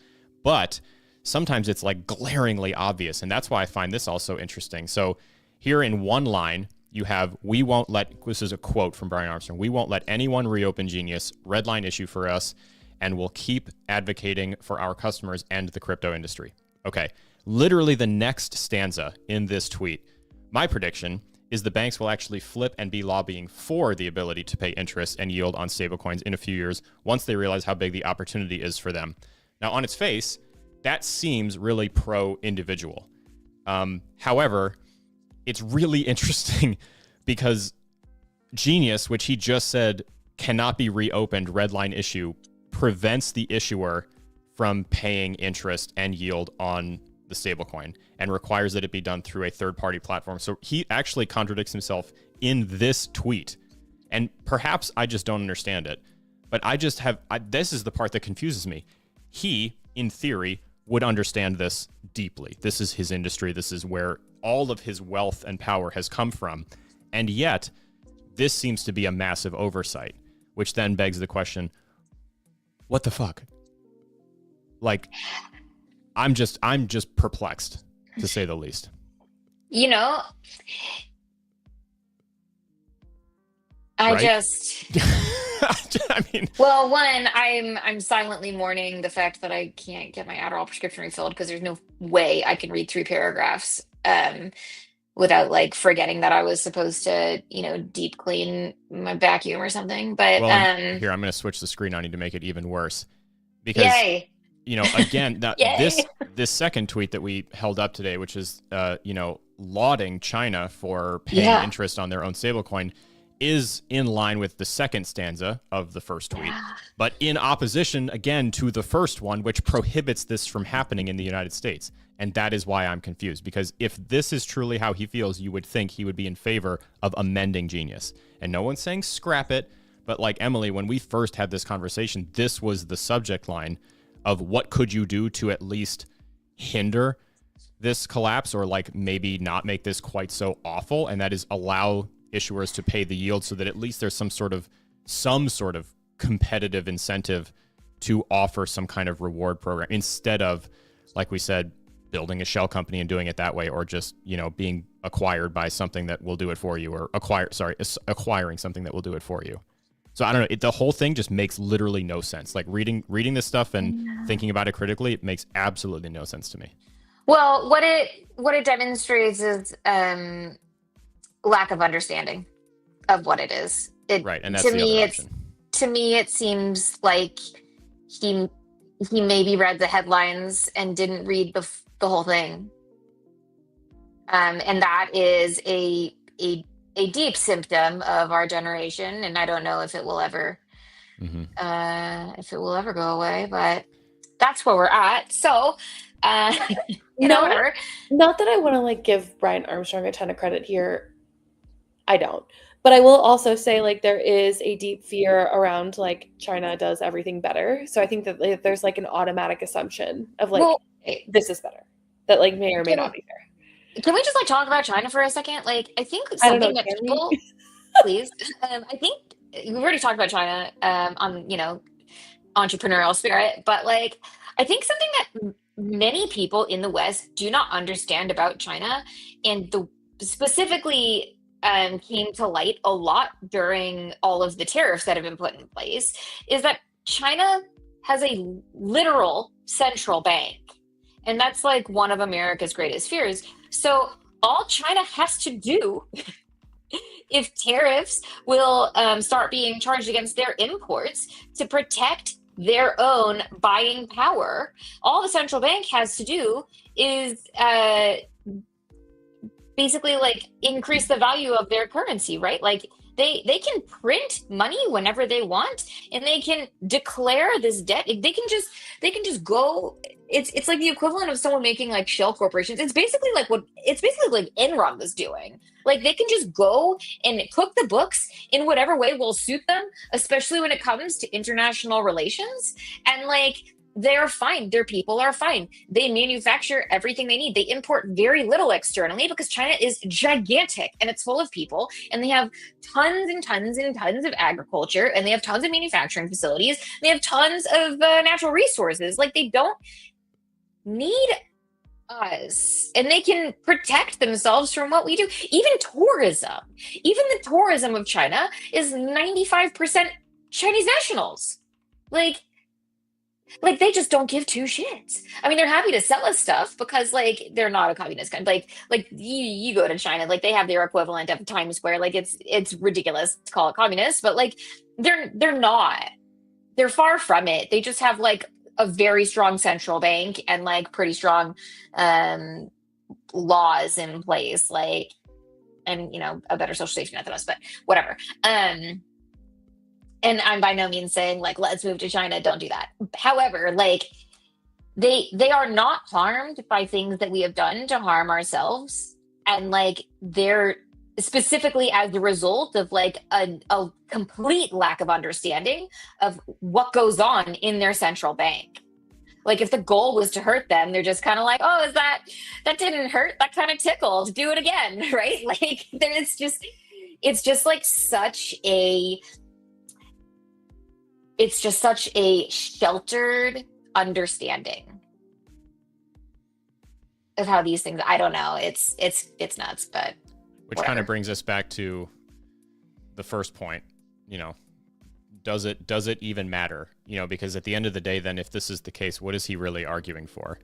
But sometimes it's like glaringly obvious. And that's why I find this also interesting. So here in one line, you have, we won't let, this is a quote from Brian Armstrong, we won't let anyone reopen Genius, red line issue for us, and we'll keep advocating for our customers and the crypto industry. Okay, literally the next stanza in this tweet, my prediction is the banks will actually flip and be lobbying for the ability to pay interest and yield on stablecoins in a few years once they realize how big the opportunity is for them. Now, on its face, that seems really pro-individual. However, it's really interesting because Genius, which he just said cannot be reopened, red line issue, prevents the issuer from paying interest and yield on the stablecoin and requires that it be done through a third-party platform. So he actually contradicts himself in this tweet. And perhaps I just don't understand it, but this is the part that confuses me. He, in theory, would understand this deeply. This is his industry. This is where all of his wealth and power has come from. And yet, this seems to be a massive oversight, which then begs the question, what the fuck? Like, I'm just perplexed, to say the least. You know, Right? I mean, well, one, I'm silently mourning the fact that I can't get my Adderall prescription refilled, because there's no way I can read 3 paragraphs without like forgetting that I was supposed to, deep clean my vacuum or something. But well, here, I'm going to switch the screen on you to make it even worse. Because, yay. Again, Yay. this second tweet that we held up today, which is, lauding China for paying interest on their own stablecoin, is in line with the second stanza of the first tweet, but in opposition, again, to the first one, which prohibits this from happening in the United States. And that is why I'm confused, because if this is truly how he feels, you would think he would be in favor of amending Genius. And no one's saying scrap it, but like Emily, when we first had this conversation, this was the subject line of what could you do to at least hinder this collapse, or like maybe not make this quite so awful, and that is allow issuers to pay the yield so that at least there's some sort of competitive incentive to offer some kind of reward program, instead of, like we said, building a shell company and doing it that way, or just, being acquired by something that will do it for you, or acquiring something that will do it for you. So I don't know. The whole thing just makes literally no sense. Like reading this stuff and thinking about it critically, it makes absolutely no sense to me. Well, what it demonstrates is lack of understanding of what it is. Right, and that's the other option. To me, it seems like he maybe read the headlines and didn't read the whole thing, and that is a deep symptom of our generation. And I don't know if it will ever go away, but that's where we're at. So, whatever. Not that I want to like give Brian Armstrong a ton of credit here. I don't. But I will also say, like, there is a deep fear around, like, China does everything better. So I think that like, there's, like, an automatic assumption of, like, this is better. That, like, may or may not be fair. Can we just, like, talk about China for a second? Like, I think something that people... Please. I think we've already talked about China on, entrepreneurial spirit. But, like, I think something that many people in the West do not understand about China, and specifically... came to light a lot during all of the tariffs that have been put in place, is that China has a literal central bank, and that's like one of America's greatest fears. So all China has to do, if tariffs will start being charged against their imports to protect their own buying power, all the central bank has to do is basically like increase the value of their currency, right? Like they can print money whenever they want, and they can declare this debt. They can just go. It's like the equivalent of someone making like shell corporations. It's basically like Enron was doing. Like they can just go and cook the books in whatever way will suit them, especially when it comes to international relations. And like they're fine. Their people are fine. They manufacture everything they need. They import very little externally because China is gigantic and it's full of people, and they have tons and tons and tons of agriculture, and they have tons of manufacturing facilities. They have tons of natural resources. Like they don't need us, and they can protect themselves from what we do. Even the tourism of China is 95% Chinese nationals. Like they just don't give two shits. I mean, they're happy to sell us stuff because like they're not a communist country. Like you go to China, like they have their equivalent of Times Square. Like it's ridiculous to call it communist, but like they're not. They're far from it. They just have like a very strong central bank and like pretty strong laws in place, like, and you know, a better social safety net than us, but whatever. And I'm by no means saying like let's move to China. Don't do that. However, like they are not harmed by things that we have done to harm ourselves, and like they're specifically as a result of like a complete lack of understanding of what goes on in their central bank. Like if the goal was to hurt them, they're just kind of like, oh, that didn't hurt, that kind of tickled, do it again, right? Like it's just like such a sheltered understanding of how these things, I don't know, it's nuts. But which whatever. Kind of brings us back to the first point, you know, does it even matter? You know, because at the end of the day, then if this is the case, what is he really arguing for?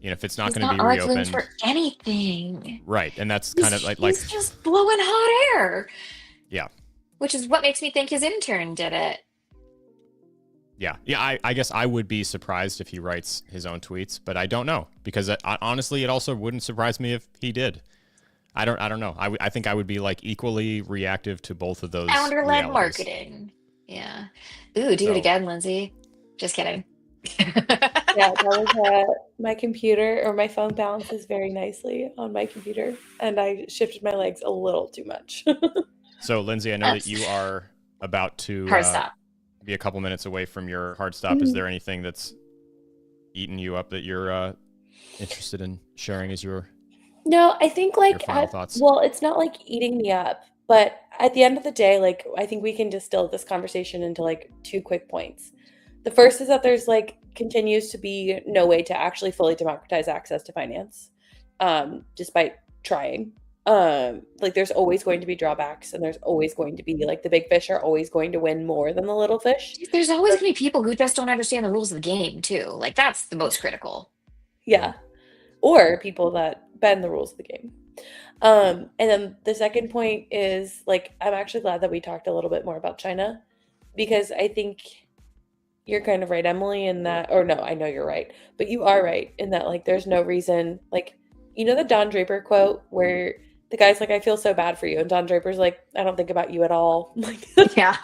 You know, if it's not going to be reopened for anything, right? And that's kind of like he's just blowing hot air. Yeah, which is what makes me think his intern did it. Yeah. I guess I would be surprised if he writes his own tweets, but I don't know, because honestly, it also wouldn't surprise me if he did. I don't know. I think I would be like equally reactive to both of those. Founder-led marketing. Yeah. Ooh, do it again, Lindsay. Just kidding. Yeah, that was my computer, or my phone balances very nicely on my computer, and I shifted my legs a little too much. So, Lindsay, I know that you are about to hard stop. Be a couple minutes away from your hard stop. Is there anything that's eating you up that you're interested in sharing as your No, I think like final thoughts? well, it's not like eating me up, but at the end of the day, like I think we can distill this conversation into like two quick points. The first is that there's like continues to be no way to actually fully democratize access to finance, despite trying. Like there's always going to be drawbacks, and there's always going to be like the big fish are always going to win more than the little fish. There's always going to be people who just don't understand the rules of the game too. Like that's the most critical. Yeah. Or people that bend the rules of the game. And then the second point is like, I'm actually glad that we talked a little bit more about China, because I think you're kind of right, Emily, in that, or no, I know you're right, but you are right in that like there's no reason, like, you know, the Don Draper quote where the guy's like, I feel so bad for you. And Don Draper's like, I don't think about you at all. Like, yeah.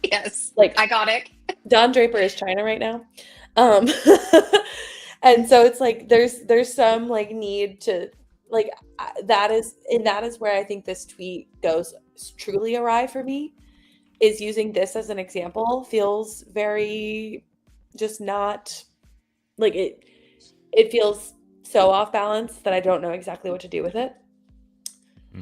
Yes. Like iconic. Don Draper is China right now. And so it's like, there's some like need to like, that is where I think this tweet goes truly awry for me, is using this as an example feels very just not like it feels so off balance that I don't know exactly what to do with it.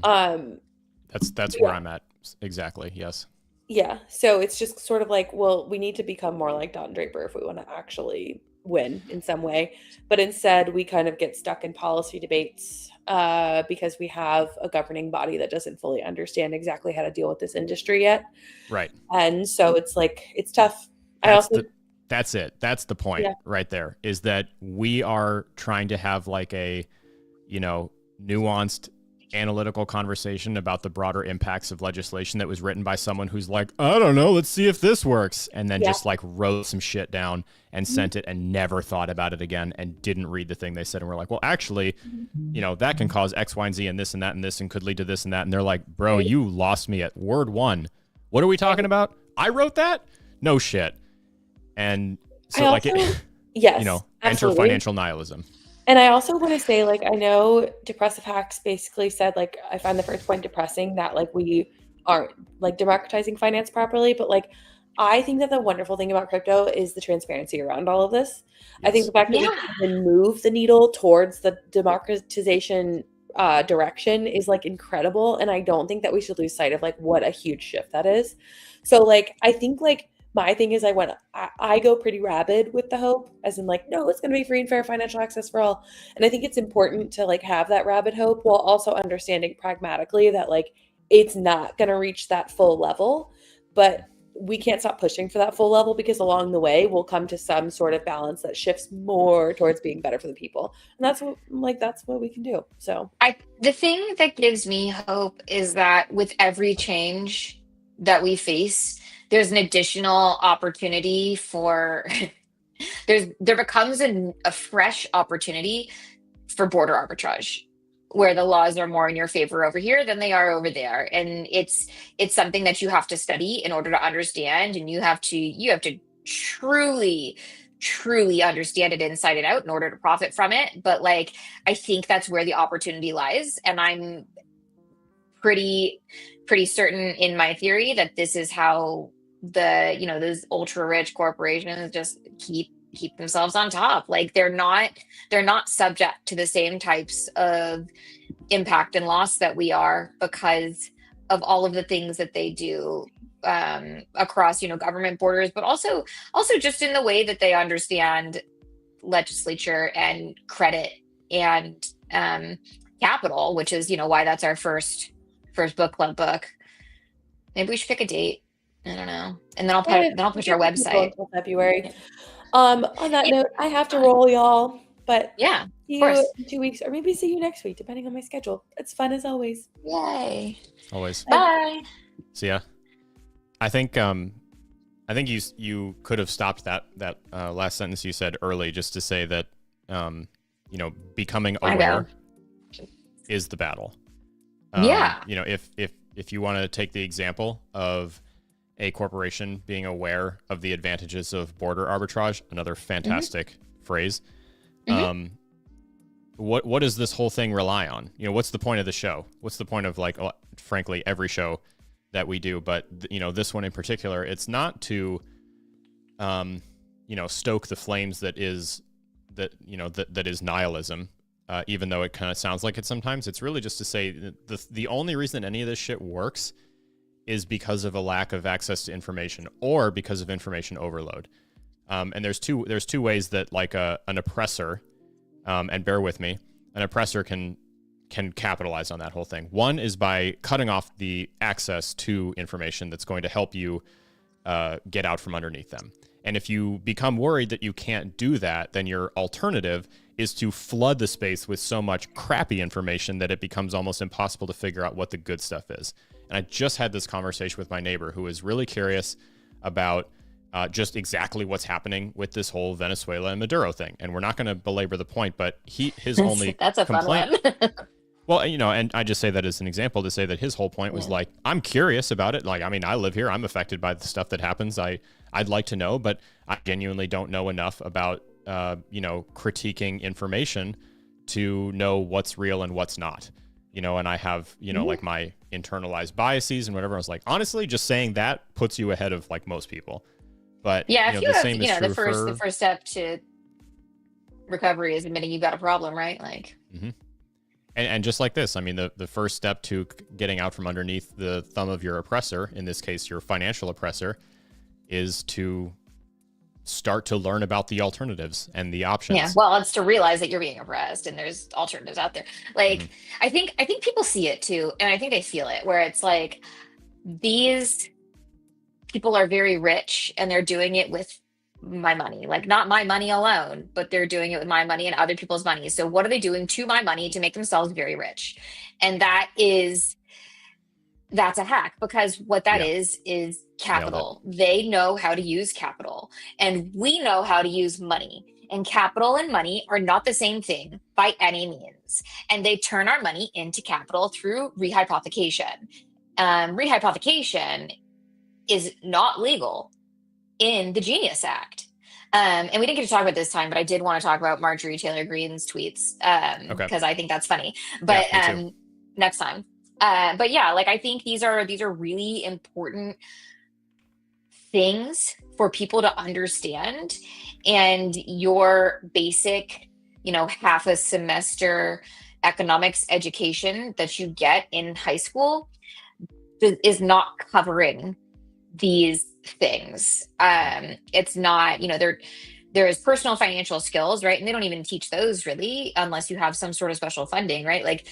That's where I'm at. Exactly. Yes. Yeah. So it's just sort of like, well, we need to become more like Don Draper if we want to actually win in some way. But instead we kind of get stuck in policy debates because we have a governing body that doesn't fully understand exactly how to deal with this industry yet. Right. And so it's like, it's tough. That's it. That's the point right there, is that we are trying to have like a, nuanced analytical conversation about the broader impacts of legislation that was written by someone who's like, I don't know, let's see if this works. And then just like wrote some shit down and sent it and never thought about it again and didn't read the thing they said. And we're like, well, actually, that can cause X, Y, and Z and this and that and this and could lead to this and that. And they're like, bro, you lost me at word one. What are we talking about? I wrote that? No shit. And so enter financial nihilism. And I also want to say, like, I know Depressive Hacks basically said, like, I find the first point depressing that, like, we aren't, like, democratizing finance properly. But, like, I think that the wonderful thing about crypto is the transparency around all of this. Yes. I think the fact that we can move the needle towards the democratization direction is, like, incredible. And I don't think that we should lose sight of, like, what a huge shift that is. So, like, I think, like, my thing is I go pretty rabid with the hope, as in like, no, it's going to be free and fair financial access for all. And I think it's important to like have that rabid hope while also understanding pragmatically that like it's not going to reach that full level, but we can't stop pushing for that full level because along the way we'll come to some sort of balance that shifts more towards being better for the people. And that's what we can do. So the thing that gives me hope is that with every change that we face, there's an additional opportunity for there becomes a fresh opportunity for border arbitrage, where the laws are more in your favor over here than they are over there. And it's something that you have to study in order to understand, and you have to truly understand it inside and out in order to profit from it. But like, I think that's where the opportunity lies, and I'm pretty certain in my theory that this is how those ultra rich corporations just keep themselves on top. Like they're not subject to the same types of impact and loss that we are because of all of the things that they do across government borders, but also just in the way that they understand legislature and credit and capital, which is why that's our first book club book. Maybe we should pick a date. I don't know. And then I'll put your website until February. On that note, I have to roll, y'all. But yeah, see you in 2 weeks, or maybe see you next week, depending on my schedule. It's fun as always. Yay. Always. Bye. See ya. I think you could have stopped that last sentence you said early just to say that becoming aware is the battle. If you want to take the example of a corporation being aware of the advantages of border arbitrage, another fantastic phrase. What does this whole thing rely on? What's the point of the show? What's the point of frankly, every show that we do? But this one in particular, it's not to, stoke the flames that is nihilism. Even though it kind of sounds like it sometimes, it's really just to say the only reason any of this shit works is because of a lack of access to information or because of information overload. And there's two ways that an oppressor, and bear with me, an oppressor can capitalize on that whole thing. One is by cutting off the access to information that's going to help you get out from underneath them. And if you become worried that you can't do that, then your alternative is to flood the space with so much crappy information that it becomes almost impossible to figure out what the good stuff is. And I just had this conversation with my neighbor who is really curious about just exactly what's happening with this whole Venezuela and Maduro thing. And we're not going to belabor the point, but his only that's a complaint, fun one. Well, and I just say that as an example to say that his whole point was I'm curious about it. I live here. I'm affected by the stuff that happens. I'd like to know, but I genuinely don't know enough about, critiquing information to know what's real and what's not, and I have, my internalized biases and whatever. I was like, honestly, just saying that puts you ahead of most people. But yeah, if you the have, same is true the first step to recovery is admitting you've got a problem, right? And just like this, the first step to getting out from underneath the thumb of your oppressor, in this case, your financial oppressor, is to start to learn about the alternatives and the options. Yeah, well, it's to realize that you're being oppressed and there's alternatives out there. I think people see it too, and I think they feel it, where it's like these people are very rich and they're doing it with my money, like not my money alone, but they're doing it with my money and other people's money. So what are they doing to my money to make themselves very rich? And that's a hack, because what that is capital. They know how to use capital, and we know how to use money. And capital and money are not the same thing by any means. And they turn our money into capital through rehypothecation. Rehypothecation is not legal in the Genius Act. And we didn't get to talk about this time, but I did want to talk about Marjorie Taylor Greene's tweets, because I think that's funny. But next time. But yeah, like I think these are really important things for people to understand. And your basic, half a semester economics education that you get in high school is not covering these things. It's not, there is personal financial skills, right? And they don't even teach those really unless you have some sort of special funding, right? Like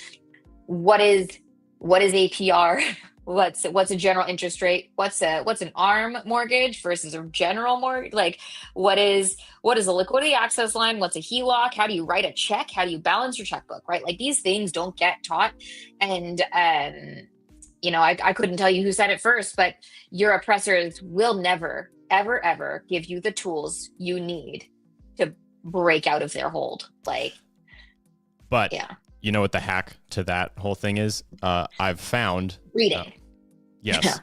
what is APR? What's a general interest rate? What's an ARM mortgage versus a general mortgage? Like what is a liquidity access line? What's a HELOC? How do you write a check? How do you balance your checkbook, right? Like these things don't get taught. And I couldn't tell you who said it first, but your oppressors will never, ever, ever give you the tools you need to break out of their hold. But yeah. You know what the hack to that whole thing is? I've found reading. Yes.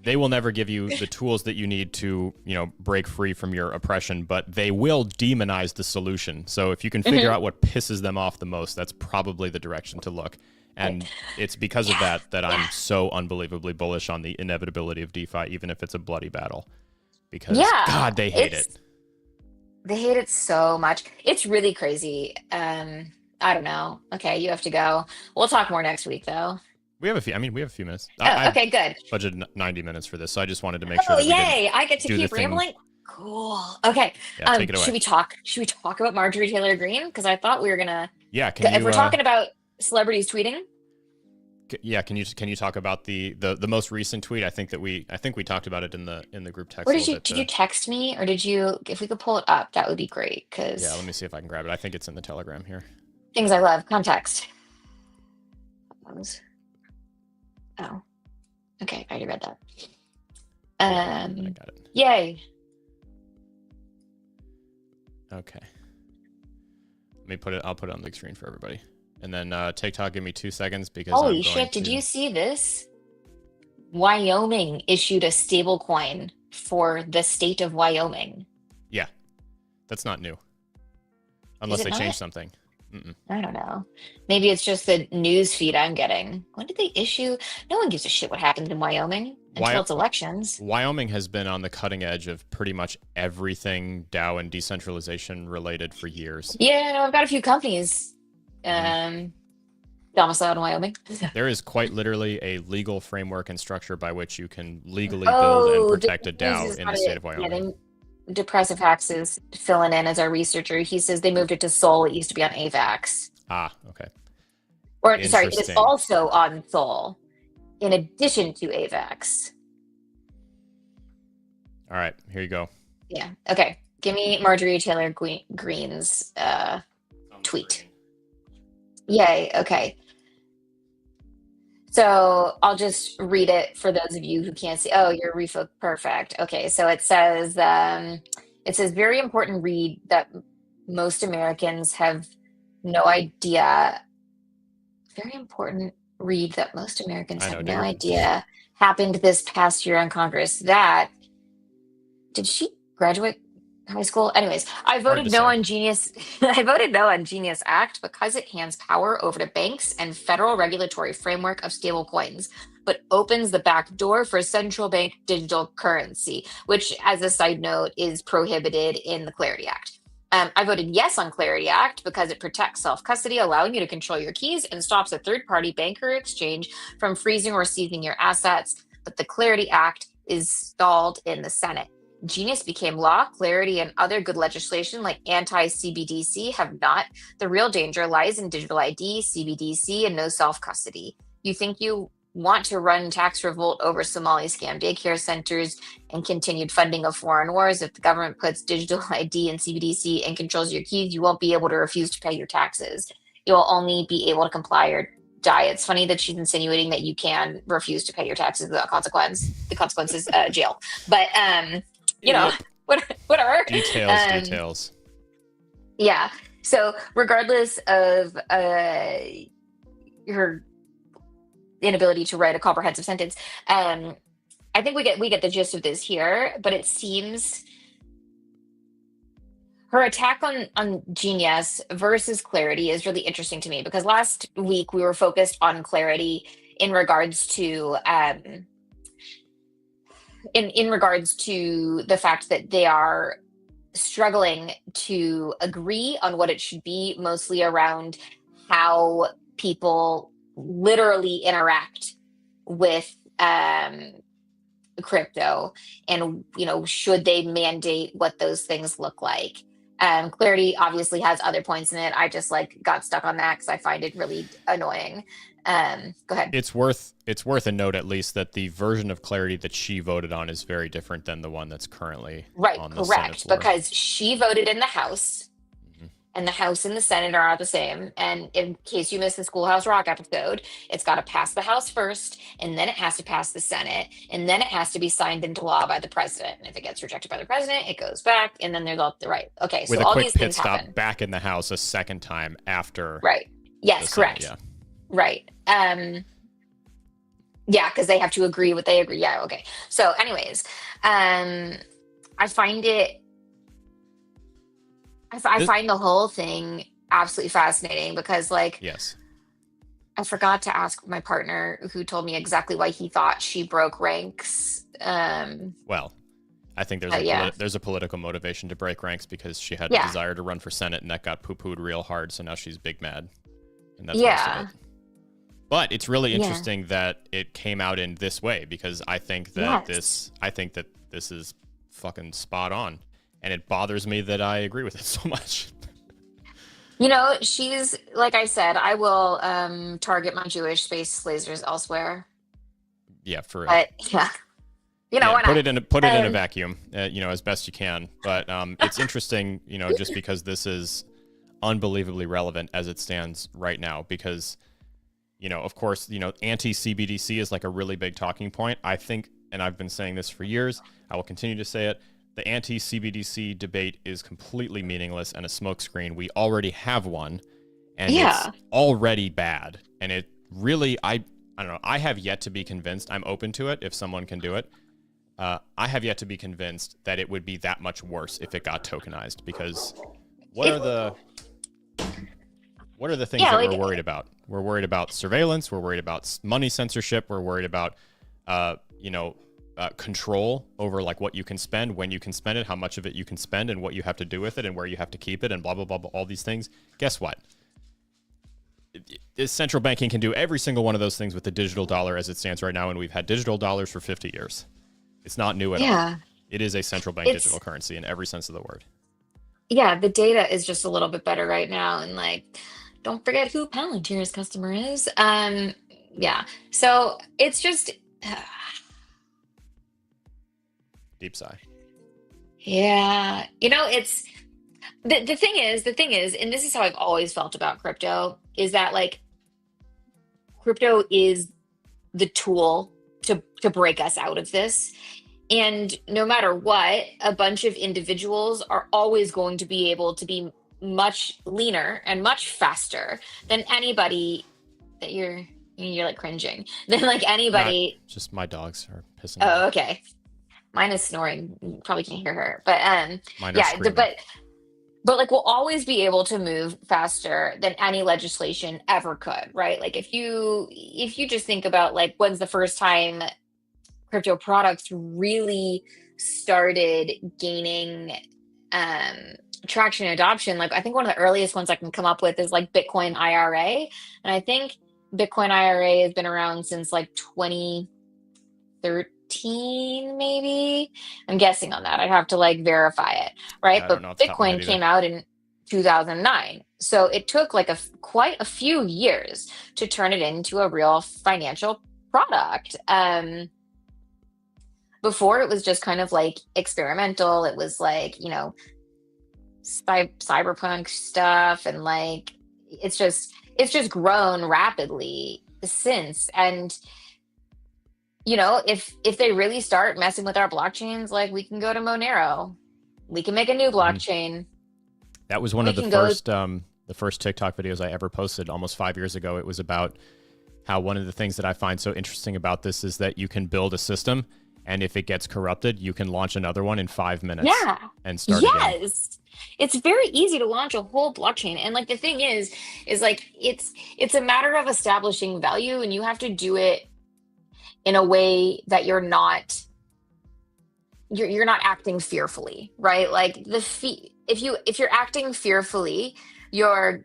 They will never give you the tools that you need to, break free from your oppression, but they will demonize the solution. So if you can figure out what pisses them off the most, that's probably the direction to look. And it's because of that I'm so unbelievably bullish on the inevitability of DeFi, even if it's a bloody battle. Because God, they hate it. They hate it so much. It's really crazy. I don't know. Okay, you have to go. We'll talk more next week, though. We have a few minutes. Okay, good. Budgeted 90 minutes for this, so I just wanted to make sure. Oh, yay! I get to keep rambling. Cool. Okay. Yeah, take it away. Should we talk about Marjorie Taylor Greene? Because I thought we were gonna. Yeah. If we're talking about celebrities tweeting. Yeah. Can you talk about the most recent tweet? I think we talked about it in the group text. Or did you text me, or did you? If we could pull it up, that would be great. Because let me see if I can grab it. I think it's in the Telegram here. Things I love. Context. Oh, okay. I already read that. I got it. Yay. Okay. I'll put it on the screen for everybody. And then TikTok, give me 2 seconds because holy shit, did you see this? Wyoming issued a stable coin for the state of Wyoming. Yeah. That's not new. Unless they change something. Mm-mm. I don't know. Maybe it's just the news feed I'm getting. When did they issue? No one gives a shit what happens in Wyoming until it's elections. Wyoming has been on the cutting edge of pretty much everything DAO and decentralization related for years. Yeah, I've got a few companies domiciled in Wyoming. There is quite literally a legal framework and structure by which you can legally build and protect a DAO in the state of Wyoming. Depressive Hacks is filling in as our researcher. He says they moved it to Sol. It used to be on AVAX. Ah, okay. Or sorry, it's also on Sol in addition to AVAX. All right, here you go. Yeah. Okay. Give me Marjorie Taylor Greene's tweet. Yay. Okay. So I'll just read it for those of you who can't see. Oh, your refo perfect. Okay, so it says very important read that most Americans have no idea. Very important read that most Americans have no idea happened this past year in Congress. Did she graduate high school? Anyways, I voted no on Genius. I voted no on Genius Act because it hands power over to banks and federal regulatory framework of stablecoins, but opens the back door for central bank digital currency, which, as a side note, is prohibited in the Clarity Act. I voted yes on Clarity Act because it protects self-custody, allowing you to control your keys, and stops a third-party bank or exchange from freezing or seizing your assets. But the Clarity Act is stalled in the Senate. Genius became law. Clarity and other good legislation like anti-CBDC have not. The real danger lies in digital ID, CBDC, and no self-custody. You think you want to run tax revolt over Somali scam daycare centers and continued funding of foreign wars. If the government puts digital ID and CBDC and controls your keys, you won't be able to refuse to pay your taxes. You'll only be able to comply or die. It's funny that she's insinuating that you can refuse to pay your taxes without consequence. The consequence is jail. But you know, whatever. Details. Yeah. So regardless of her inability to write a comprehensive sentence, I think we get the gist of this here. But it seems her attack on Genius versus Clarity is really interesting to me, because last week we were focused on Clarity in regards to in regards to the fact that they are struggling to agree on what it should be, mostly around how people literally interact with crypto, and should they mandate what those things look like. Clarity obviously has other points in it. I just got stuck on that because I find it really annoying. Go ahead. It's worth a note, at least, that the version of Clarity that she voted on is very different than the one that's currently on the Senate floor. Because she voted in the House, and the House and the Senate are not the same. And in case you missed the Schoolhouse Rock episode, it's got to pass the House first, and then it has to pass the Senate, and then it has to be signed into law by the president. And if it gets rejected by the president, it goes back, and then there's all the right. Okay, with so a all quick these pit things stop happen. back in the House a second time after. Right. Yes, correct. Senate, yeah. Right. Yeah, because they have to agree what they agree. Yeah, okay. So anyways, I find it I find the whole thing absolutely fascinating, because yes, I forgot to ask my partner, who told me exactly why he thought she broke ranks. Well, I think there's a political motivation to break ranks, because she had a desire to run for Senate, and that got poo-pooed real hard, so now she's big mad. And that's most of it. But it's really interesting that it came out in this way, because I think that this is fucking spot on. And it bothers me that I agree with it so much. She's, like I said, I will target my Jewish space lasers elsewhere. Yeah, for but yeah. Why not? Put it in a vacuum, as best you can. But it's interesting, just because this is unbelievably relevant as it stands right now, because of course, anti-CBDC is a really big talking point. I think, and I've been saying this for years, I will continue to say it, the anti-CBDC debate is completely meaningless and a smokescreen. We already have one, and it's already bad. And it really, I don't know, I have yet to be convinced. I'm open to it if someone can do it. I have yet to be convinced that it would be that much worse if it got tokenized, because what are the things that we're worried about? We're worried about surveillance. We're worried about money censorship. We're worried about, control over what you can spend, when you can spend it, how much of it you can spend, and what you have to do with it, and where you have to keep it, and blah, blah, blah, blah, all these things. Guess what? Central banking can do every single one of those things with the digital dollar as it stands right now, and we've had digital dollars for 50 years. It's not new at all. It is a central bank digital currency in every sense of the word. Yeah, the data is just a little bit better right now, and don't forget who Palantir's customer is. Yeah, so it's just deep sigh. Yeah, it's the thing is, and this is how I've always felt about crypto, is that crypto is the tool to break us out of this. And no matter what, a bunch of individuals are always going to be able to be much leaner and much faster than anybody that you're cringing, than anybody. Just my dogs are pissing me off. Okay. Mine is snoring. You probably can't hear her, but but we'll always be able to move faster than any legislation ever could, right? If you just think about when's the first time crypto products really started gaining traction and adoption, I think one of the earliest ones I can come up with is Bitcoin IRA, and I think Bitcoin IRA has been around since 2013. Maybe, I'm guessing on that. I'd have to verify it, right? But Bitcoin came out in 2009, so it took quite a few years to turn it into a real financial product. Before it was just kind of like experimental. It was like, you know, cyberpunk stuff, and like it's just grown rapidly since. And you know, if they really start messing with our blockchains, like we can go to Monero, we can make a new blockchain. That was one of the first TikTok videos I ever posted almost 5 years ago. It was about how one of the things that I find so interesting about this is that you can build a system, and if it gets corrupted, you can launch another one in 5 minutes. Yeah. And start again. Yes. It's very easy to launch a whole blockchain. And like the thing is like it's a matter of establishing value, and you have to do it in a way that you're not acting fearfully, right? Like if you're acting fearfully, you're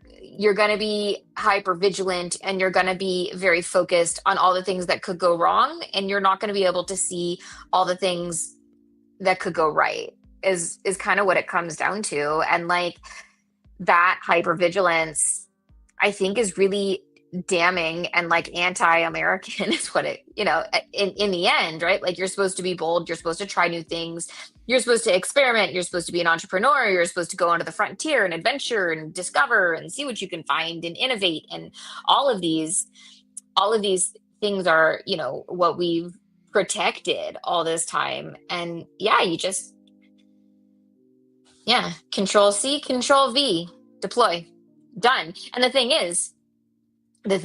going to be hyper vigilant, and you're going to be very focused on all the things that could go wrong, and you're not going to be able to see all the things that could go right, is kind of what it comes down to. And like that hyper vigilance, I think, is really damning and like anti-American is what it, you know, in the end, right? Like you're supposed to be bold, you're supposed to try new things, you're supposed to experiment, you're supposed to be an entrepreneur, you're supposed to go onto the frontier and adventure and discover and see what you can find and innovate. And all of these things are, you know, what we've protected all this time. And yeah, Control C, Control V, deploy, done. And the thing is that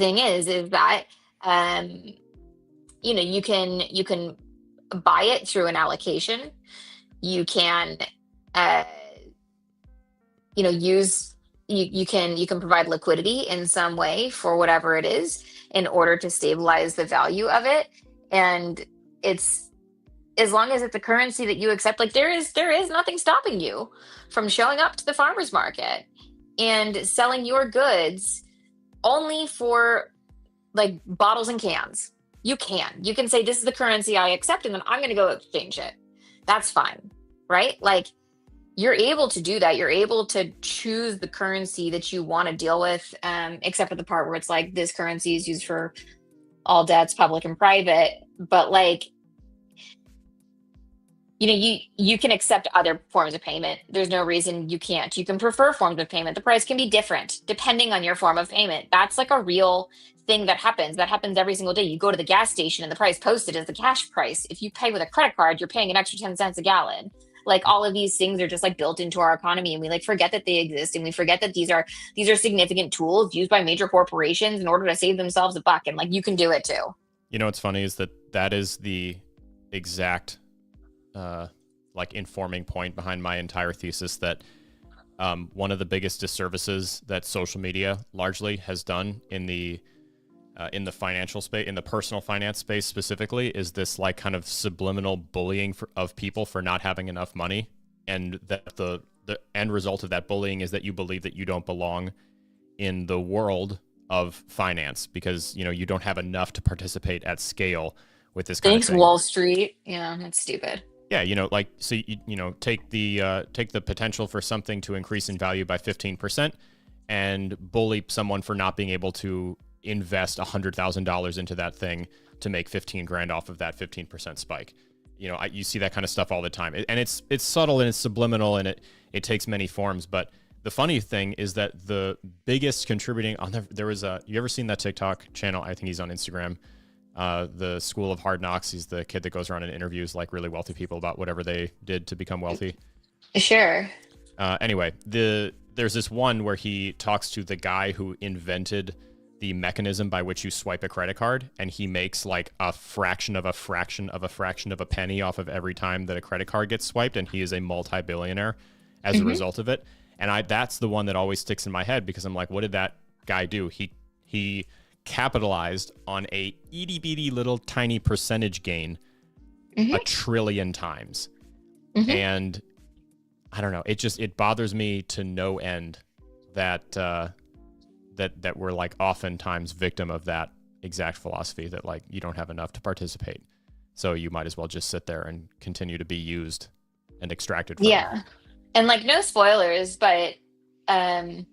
you know, you can buy it through an allocation. You can you know, you can provide liquidity in some way for whatever it is in order to stabilize the value of it. And it's, as long as it's a currency that you accept, like there is nothing stopping you from showing up to the farmer's market and selling your goods only for like bottles and cans. You can say, this is the currency I accept, and then I'm going to go exchange it. That's fine, right? Like you're able to do that. You're able to choose the currency that you want to deal with, except for the part where it's like this currency is used for all debts, public and private. But like, you know, you can accept other forms of payment. There's no reason you can't. You can prefer forms of payment. The price can be different depending on your form of payment. That's like a real thing that happens. That happens every single day. You go to the gas station and the price posted is the cash price. If you pay with a credit card, you're paying an extra 10 cents a gallon. Like all of these things are just like built into our economy, and we like forget that they exist, and we forget that these are significant tools used by major corporations in order to save themselves a buck. And like you can do it too. You know what's funny is that is the exact like informing point behind my entire thesis that one of the biggest disservices that social media largely has done in the financial space, in the personal finance space specifically, is this like kind of subliminal bullying of people for not having enough money, and that the end result of that bullying is that you believe that you don't belong in the world of finance because, you know, you don't have enough to participate at scale with this kind of thing. Wall Street. Yeah, that's stupid. Yeah, you know, like, so you know, take the potential for something to increase in value by 15% and bully someone for not being able to invest $100,000 into that thing to make 15 grand off of that 15% spike. You know, you see that kind of stuff all the time, and it's subtle and it's subliminal, and it takes many forms. But the funny thing is that the biggest contributing there was you ever seen that TikTok channel? I think he's on Instagram. The School of Hard Knocks. He's the kid that goes around and interviews like really wealthy people about whatever they did to become wealthy. Sure. Anyway, there's this one where he talks to the guy who invented the mechanism by which you swipe a credit card, and he makes like a fraction of a fraction of a fraction of a penny off of every time that a credit card gets swiped, and he is a multi-billionaire as a result of it. And that's the one that always sticks in my head, because I'm like, what did that guy do? He capitalized on a itty bitty little tiny percentage gain a trillion times. And I don't know, it bothers me to no end that that we're like oftentimes victim of that exact philosophy, that like you don't have enough to participate, so you might as well just sit there and continue to be used and extracted from it. And like, no spoilers, but The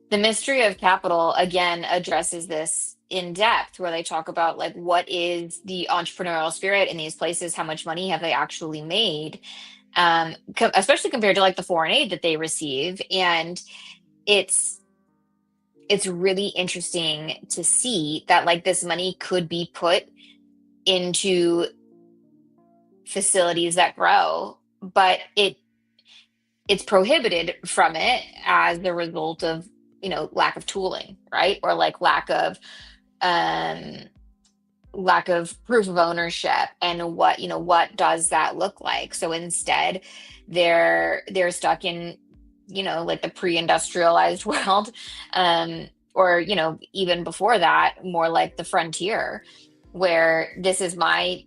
Mystery of Capital again addresses this in depth, where they talk about like what is the entrepreneurial spirit in these places, how much money have they actually made, especially compared to like the foreign aid that they receive. And it's really interesting to see that like this money could be put into facilities that grow, but it's prohibited from it as the result of, you know, lack of tooling, right? Or like lack of proof of ownership. And what, you know, what does that look like? So instead they're stuck in, you know, like the pre-industrialized world, or, you know, even before that, more like the frontier, where this is my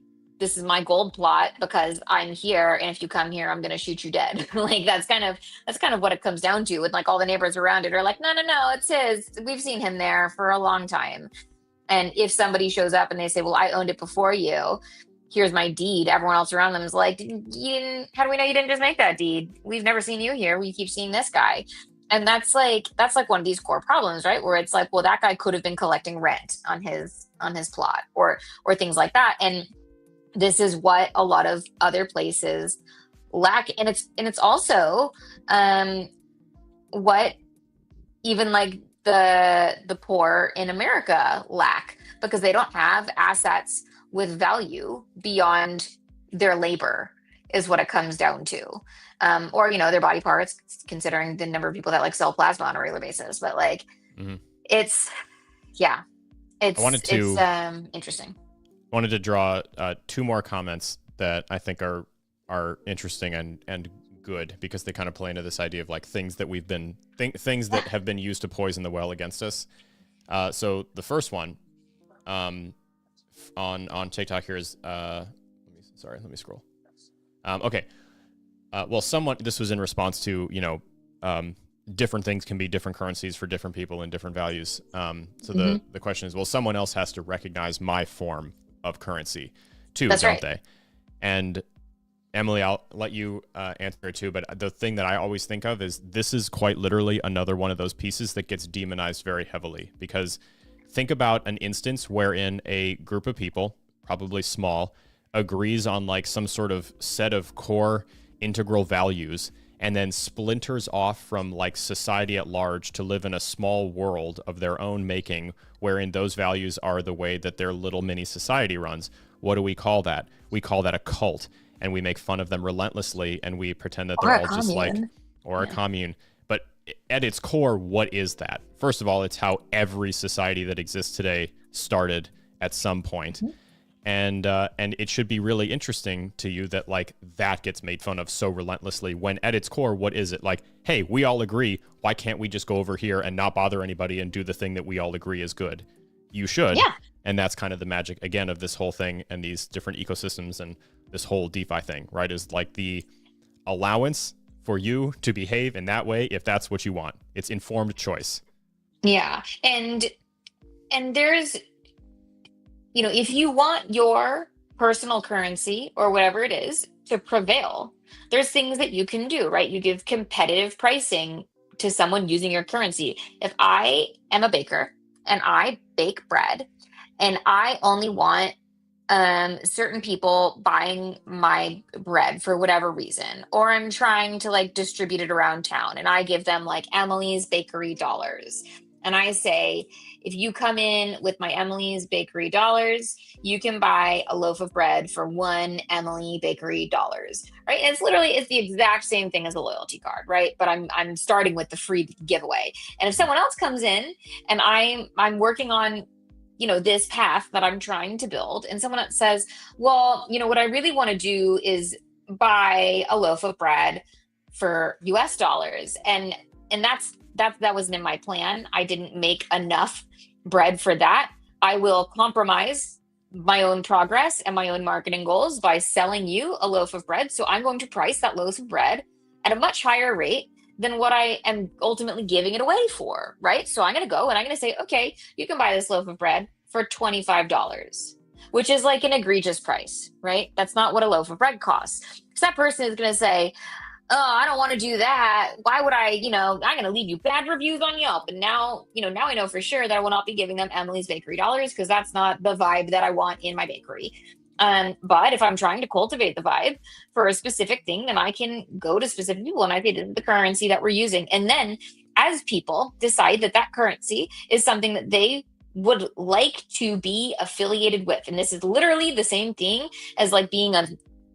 gold plot because I'm here, and if you come here, I'm going to shoot you dead. Like that's kind of what it comes down to. And like all the neighbors around it are like, no, it's his. We've seen him there for a long time. And if somebody shows up and they say, well, I owned it before you, here's my deed, everyone else around them is like, how do we know you didn't just make that deed? We've never seen you here. We keep seeing this guy. And that's like one of these core problems, right? Where it's like, well, that guy could have been collecting rent on his plot or things like that. And this is what a lot of other places lack. And it's also what even like the poor in America lack, because they don't have assets with value beyond their labor, is what it comes down to. Or, you know, their body parts, considering the number of people that like sell plasma on a regular basis. But like, it's interesting. I wanted to draw two more comments that I think are interesting and good, because they kind of play into this idea of like things that we've been things that have been used to poison the well against us. So the first one on TikTok here is let me scroll. Okay. Well, this was in response to, you know, different things can be different currencies for different people and different values. So the question is, well, someone else has to recognize my form of currency too, That's don't right. they? And Emily, I'll let you answer it too, but the thing that I always think of is this is quite literally another one of those pieces that gets demonized very heavily, because think about an instance wherein a group of people, probably small, agrees on like some sort of set of core integral values and then splinters off from like society at large to live in a small world of their own making, wherein those values are the way that their little mini society runs. What do we call that? We call that a cult, and we make fun of them relentlessly, and we pretend that they're all just like, or a commune. But at its core, what is that? First of all, it's how every society that exists today started at some point. And it should be really interesting to you that like that gets made fun of so relentlessly, when at its core, what is it? Like, hey, we all agree. Why can't we just go over here and not bother anybody and do the thing that we all agree is good? You should. Yeah. And that's kind of the magic, again, of this whole thing and these different ecosystems and this whole DeFi thing, right? Is like the allowance for you to behave in that way if that's what you want. It's informed choice. Yeah. And there's, you know, if you want your personal currency or whatever it is to prevail, there's things that you can do, right? You give competitive pricing to someone using your currency. If I am a baker and I bake bread and I only want certain people buying my bread for whatever reason, or I'm trying to like distribute it around town and I give them like Emily's Bakery dollars. And I say, if you come in with my Emily's Bakery dollars, you can buy a loaf of bread for one Emily Bakery dollars, right? And it's the exact same thing as a loyalty card, right? But I'm starting with the free giveaway. And if someone else comes in and I'm working on, you know, this path that I'm trying to build, and someone else says, well, you know, what I really want to do is buy a loaf of bread for US dollars. And that wasn't in my plan. I didn't make enough bread for that. I will compromise my own progress and my own marketing goals by selling you a loaf of bread. So I'm going to price that loaf of bread at a much higher rate than what I am ultimately giving it away for, right? So I'm going to go and I'm going to say, okay, you can buy this loaf of bread for $25, which is like an egregious price, right? That's not what a loaf of bread costs. So that person is going to say, I don't want to do that. Why would I, I'm going to leave you bad reviews on Yelp. And now, now I know for sure that I will not be giving them Emily's Bakery dollars because that's not the vibe that I want in my bakery. But if I'm trying to cultivate the vibe for a specific thing, then I can go to specific people and I say, this is the currency that we're using. And then as people decide that that currency is something that they would like to be affiliated with. And this is literally the same thing as like being a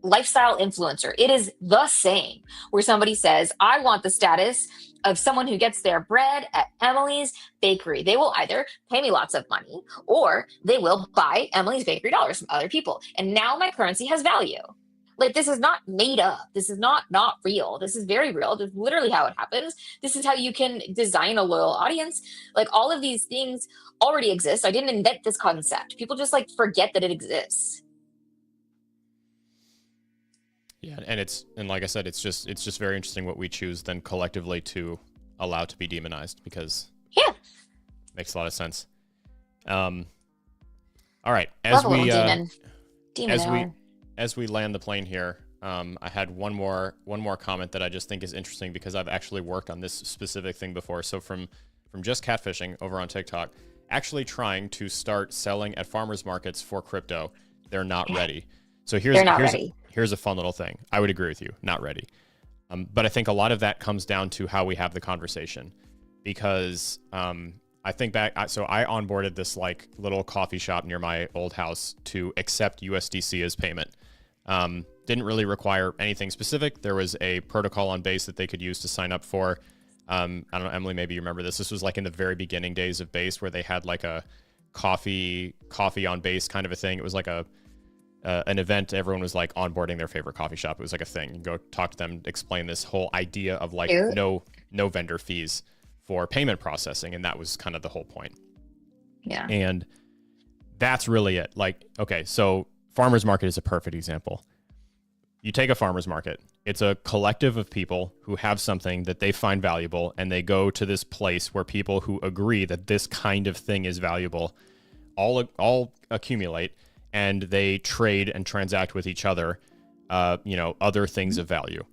lifestyle influencer. It is the same where somebody says, I want the status of someone who gets their bread at Emily's Bakery. They will either pay me lots of money or they will buy Emily's Bakery dollars from other people. And now my currency has value. Like, this is not made up. This is not real. This is very real. This is literally how it happens. This is how you can design a loyal audience. Like, all of these things already exist. I didn't invent this concept. People just like forget that it exists. Yeah, and like I said, it's just very interesting what we choose then collectively to allow to be demonized, because it makes a lot of sense. All right, as we land the plane here, I had one more comment that I just think is interesting because I've actually worked on this specific thing before. So from just catfishing over on TikTok, actually trying to start selling at farmers markets for crypto, they're not ready. So here's a fun little thing. I would agree with you, not ready. But I think a lot of that comes down to how we have the conversation, because I think back, so I onboarded this like little coffee shop near my old house to accept USDC as payment. Didn't really require anything specific. There was a protocol on Base that they could use to sign up for. I don't know, Emily, maybe you remember this. This was like in the very beginning days of Base where they had like a coffee on Base kind of a thing. It was like an event. Everyone was like onboarding their favorite coffee shop. It was like a thing. You go talk to them, explain this whole idea of like no vendor fees for payment processing. And that was kind of the whole point. Yeah. And that's really it. Like, okay, so farmers market is a perfect example. You take a farmers market. It's a collective of people who have something that they find valuable, and they go to this place where people who agree that this kind of thing is valuable all accumulate, and they trade and transact with each other, other things of value.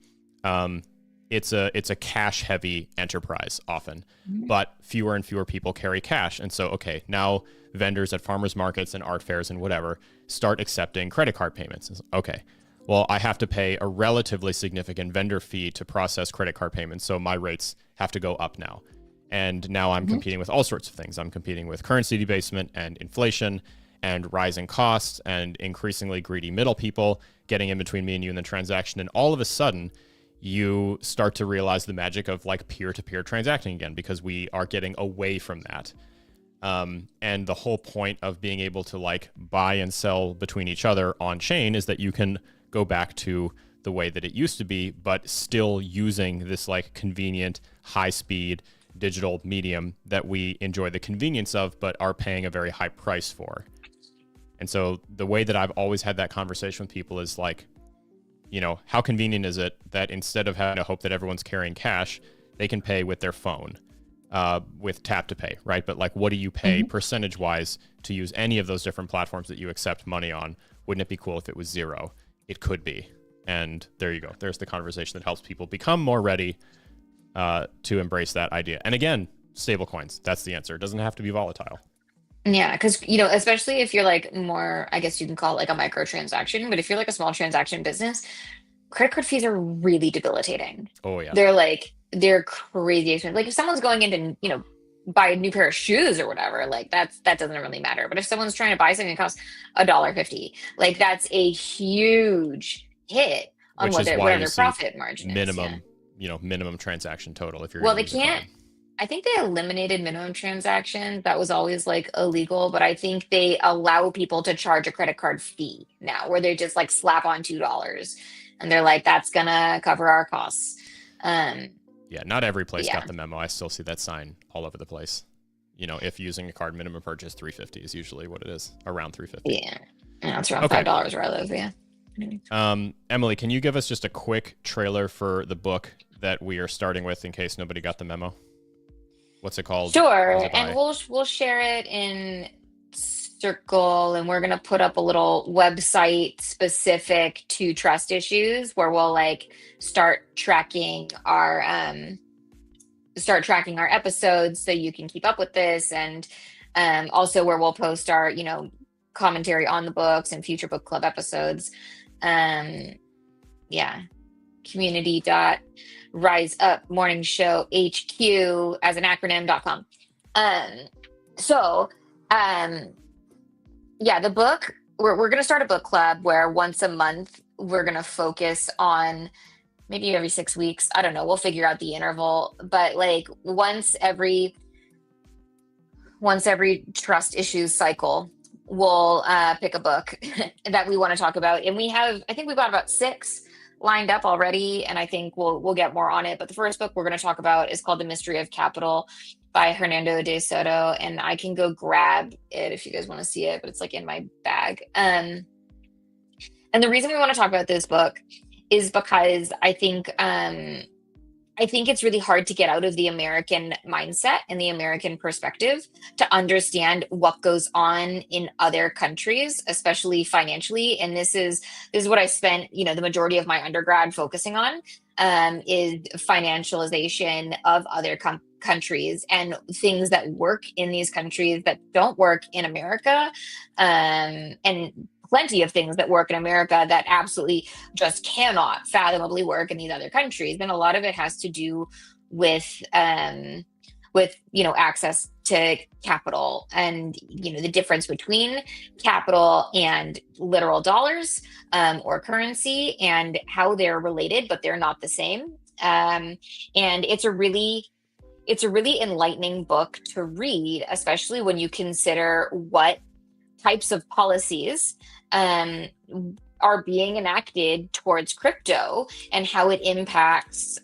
It's a cash heavy enterprise often, but fewer and fewer people carry cash. And so, okay, now vendors at farmers markets and art fairs and whatever start accepting credit card payments. Okay, well, I have to pay a relatively significant vendor fee to process credit card payments. So my rates have to go up now. And now I'm competing with all sorts of things. I'm competing with currency debasement and inflation and rising costs and increasingly greedy middle people getting in between me and you in the transaction. And all of a sudden, you start to realize the magic of like peer-to-peer transacting again, because we are getting away from that. And the whole point of being able to like buy and sell between each other on chain is that you can go back to the way that it used to be, but still using this like convenient, high-speed digital medium that we enjoy the convenience of, but are paying a very high price for. And so the way that I've always had that conversation with people is like, how convenient is it that instead of having to hope that everyone's carrying cash, they can pay with their phone, with tap to pay, right? But like, what do you pay percentage-wise to use any of those different platforms that you accept money on? Wouldn't it be cool if it was zero? It could be. And there you go. There's the conversation that helps people become more ready to embrace that idea. And again, stablecoins, that's the answer. It doesn't have to be volatile. Yeah, because especially if you're like more, I guess you can call it like a microtransaction, but if you're like a small transaction business, credit card fees are really debilitating. Oh yeah. They're crazy expensive. Like if someone's going in to, buy a new pair of shoes or whatever, like that doesn't really matter. But if someone's trying to buy something that costs $1.50, like that's a huge hit on what their profit margin minimum, is. Minimum transaction total if you're they can't. I think they eliminated minimum transactions. That was always like illegal, but I think they allow people to charge a credit card fee now, where they just like slap on $2 and they're like, that's gonna cover our costs. Yeah, not every place got the memo. I still see that sign all over the place. If using a card, minimum purchase $3.50 is usually what it is, around $3.50. Yeah, it's around $5 where I live. Yeah. Emily, can you give us just a quick trailer for the book that we are starting with in case nobody got the memo? What's it called? Sure, and we'll share it in circle, and we're going to put up a little website specific to trust issues where we'll like start tracking our episodes so you can keep up with this, and also where we'll post our, commentary on the books and future book club episodes. Yeah. community.riseupmorningshowhq as an acronym.com. Yeah, the book, we're going to start a book club where once a month we're going to focus on, maybe every 6 weeks, I don't know, we'll figure out the interval, but like once every trust issues cycle, we'll pick a book that we want to talk about. And I think we've got about 6 lined up already, and I think we'll get more on it. But the first book we're going to talk about is called The Mystery of Capital by Hernando de Soto, and I can go grab it if you guys want to see it, but it's like in my bag. And the reason we want to talk about this book is because I think it's really hard to get out of the American mindset and the American perspective to understand what goes on in other countries, especially financially. And this is what I spent, the majority of my undergrad focusing on, is financialization of other countries and things that work in these countries that don't work in America, and plenty of things that work in America that absolutely just cannot fathomably work in these other countries. And a lot of it has to do with access to capital, and the difference between capital and literal dollars, or currency, and how they're related, but they're not the same. And it's a really enlightening book to read, especially when you consider what types of policies are being enacted towards crypto and how it impacts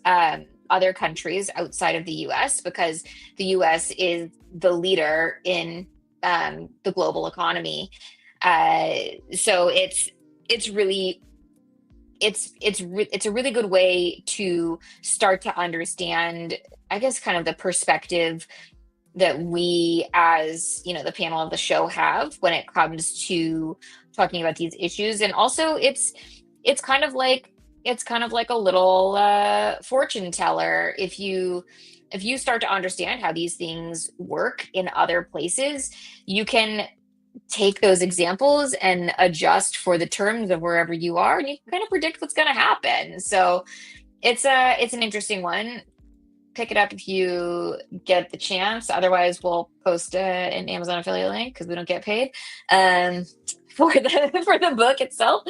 other countries outside of the US, because the US is the leader in the global economy. So it's a really good way to start to understand, I guess, kind of the perspective that we, as the panel of the show, have when it comes to talking about these issues. And also it's kind of like a little fortune teller. If you start to understand how these things work in other places, you can take those examples and adjust for the terms of wherever you are, and you can kind of predict what's going to happen. So it's an interesting one. Pick it up if you get the chance. Otherwise, we'll post an Amazon affiliate link because we don't get paid for the book itself,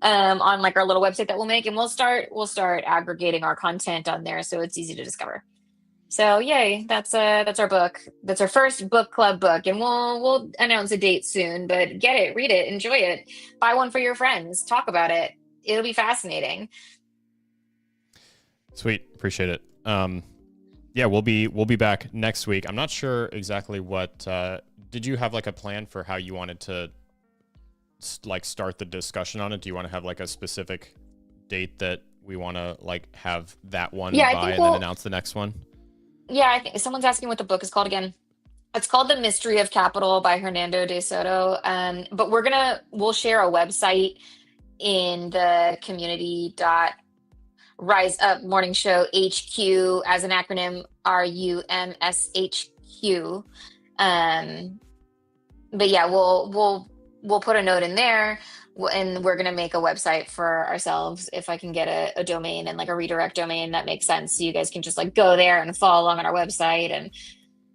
on like our little website that we'll make, and we'll start aggregating our content on there so it's easy to discover. So yay, that's our book. That's our first book club book, and we'll announce a date soon. But get it, read it, enjoy it, buy one for your friends, talk about it. It'll be fascinating. Sweet, appreciate it. Yeah, we'll be back next week. I'm not sure exactly what. Did you have like a plan for how you wanted to start the discussion on it? Do you want to have like a specific date that we want to like have that one by, and then announce the next one? Yeah, I think someone's asking what the book is called again. It's called The Mystery of Capital by Hernando de Soto. But we'll share a website in the community.riseupmorningshowhq as an acronym, RUMSHQ. But yeah, we'll put a note in there, and we're going to make a website for ourselves if I can get a domain and like a redirect domain that makes sense, so you guys can just like go there and follow along on our website, and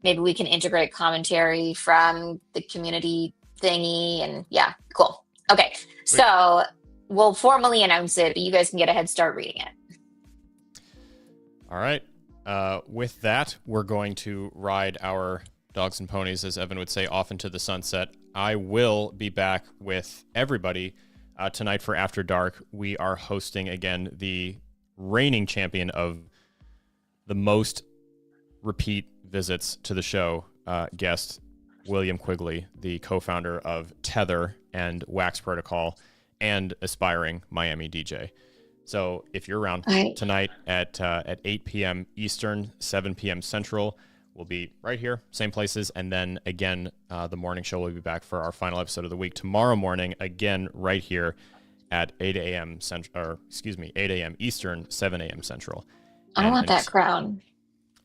maybe we can integrate commentary from the community thingy. And yeah, cool. Okay. Great. So we'll formally announce it, but you guys can get a head start reading it. All right. With that, we're going to ride our dogs and ponies, as Evan would say, off into the sunset. I will be back with everybody tonight for After Dark. We are hosting again the reigning champion of the most repeat visits to the show, guest William Quigley, the co-founder of Tether and Wax Protocol, and aspiring Miami DJ. So if you're around tonight at 8 p.m. Eastern, 7 p.m. Central, We'll be right here, same places. And then again, the morning show will be back for our final episode of the week tomorrow morning, again, right here at 8 a.m. 8 a.m. Eastern, 7 a.m. Central. I want that crown.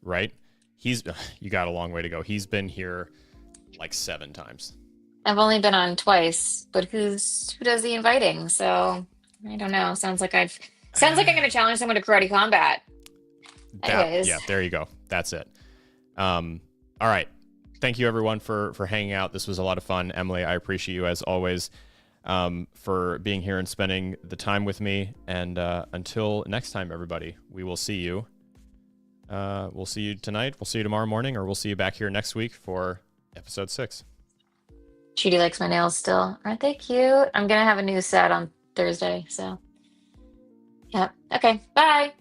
Right? You got a long way to go. He's been here like 7 times. I've only been on twice, but who does the inviting? So I don't know. Sounds like I'm gonna challenge someone to karate combat. Anyways. Yeah, there you go. That's it. All right. Thank you everyone for hanging out. This was a lot of fun. Emily, I appreciate you as always for being here and spending the time with me. And until next time, everybody, we will see you. We'll see you tonight. We'll see you tomorrow morning, or we'll see you back here next week for episode 6. Judy likes my nails still. Aren't they cute? I'm gonna have a new set on Thursday, so yeah. Okay, bye.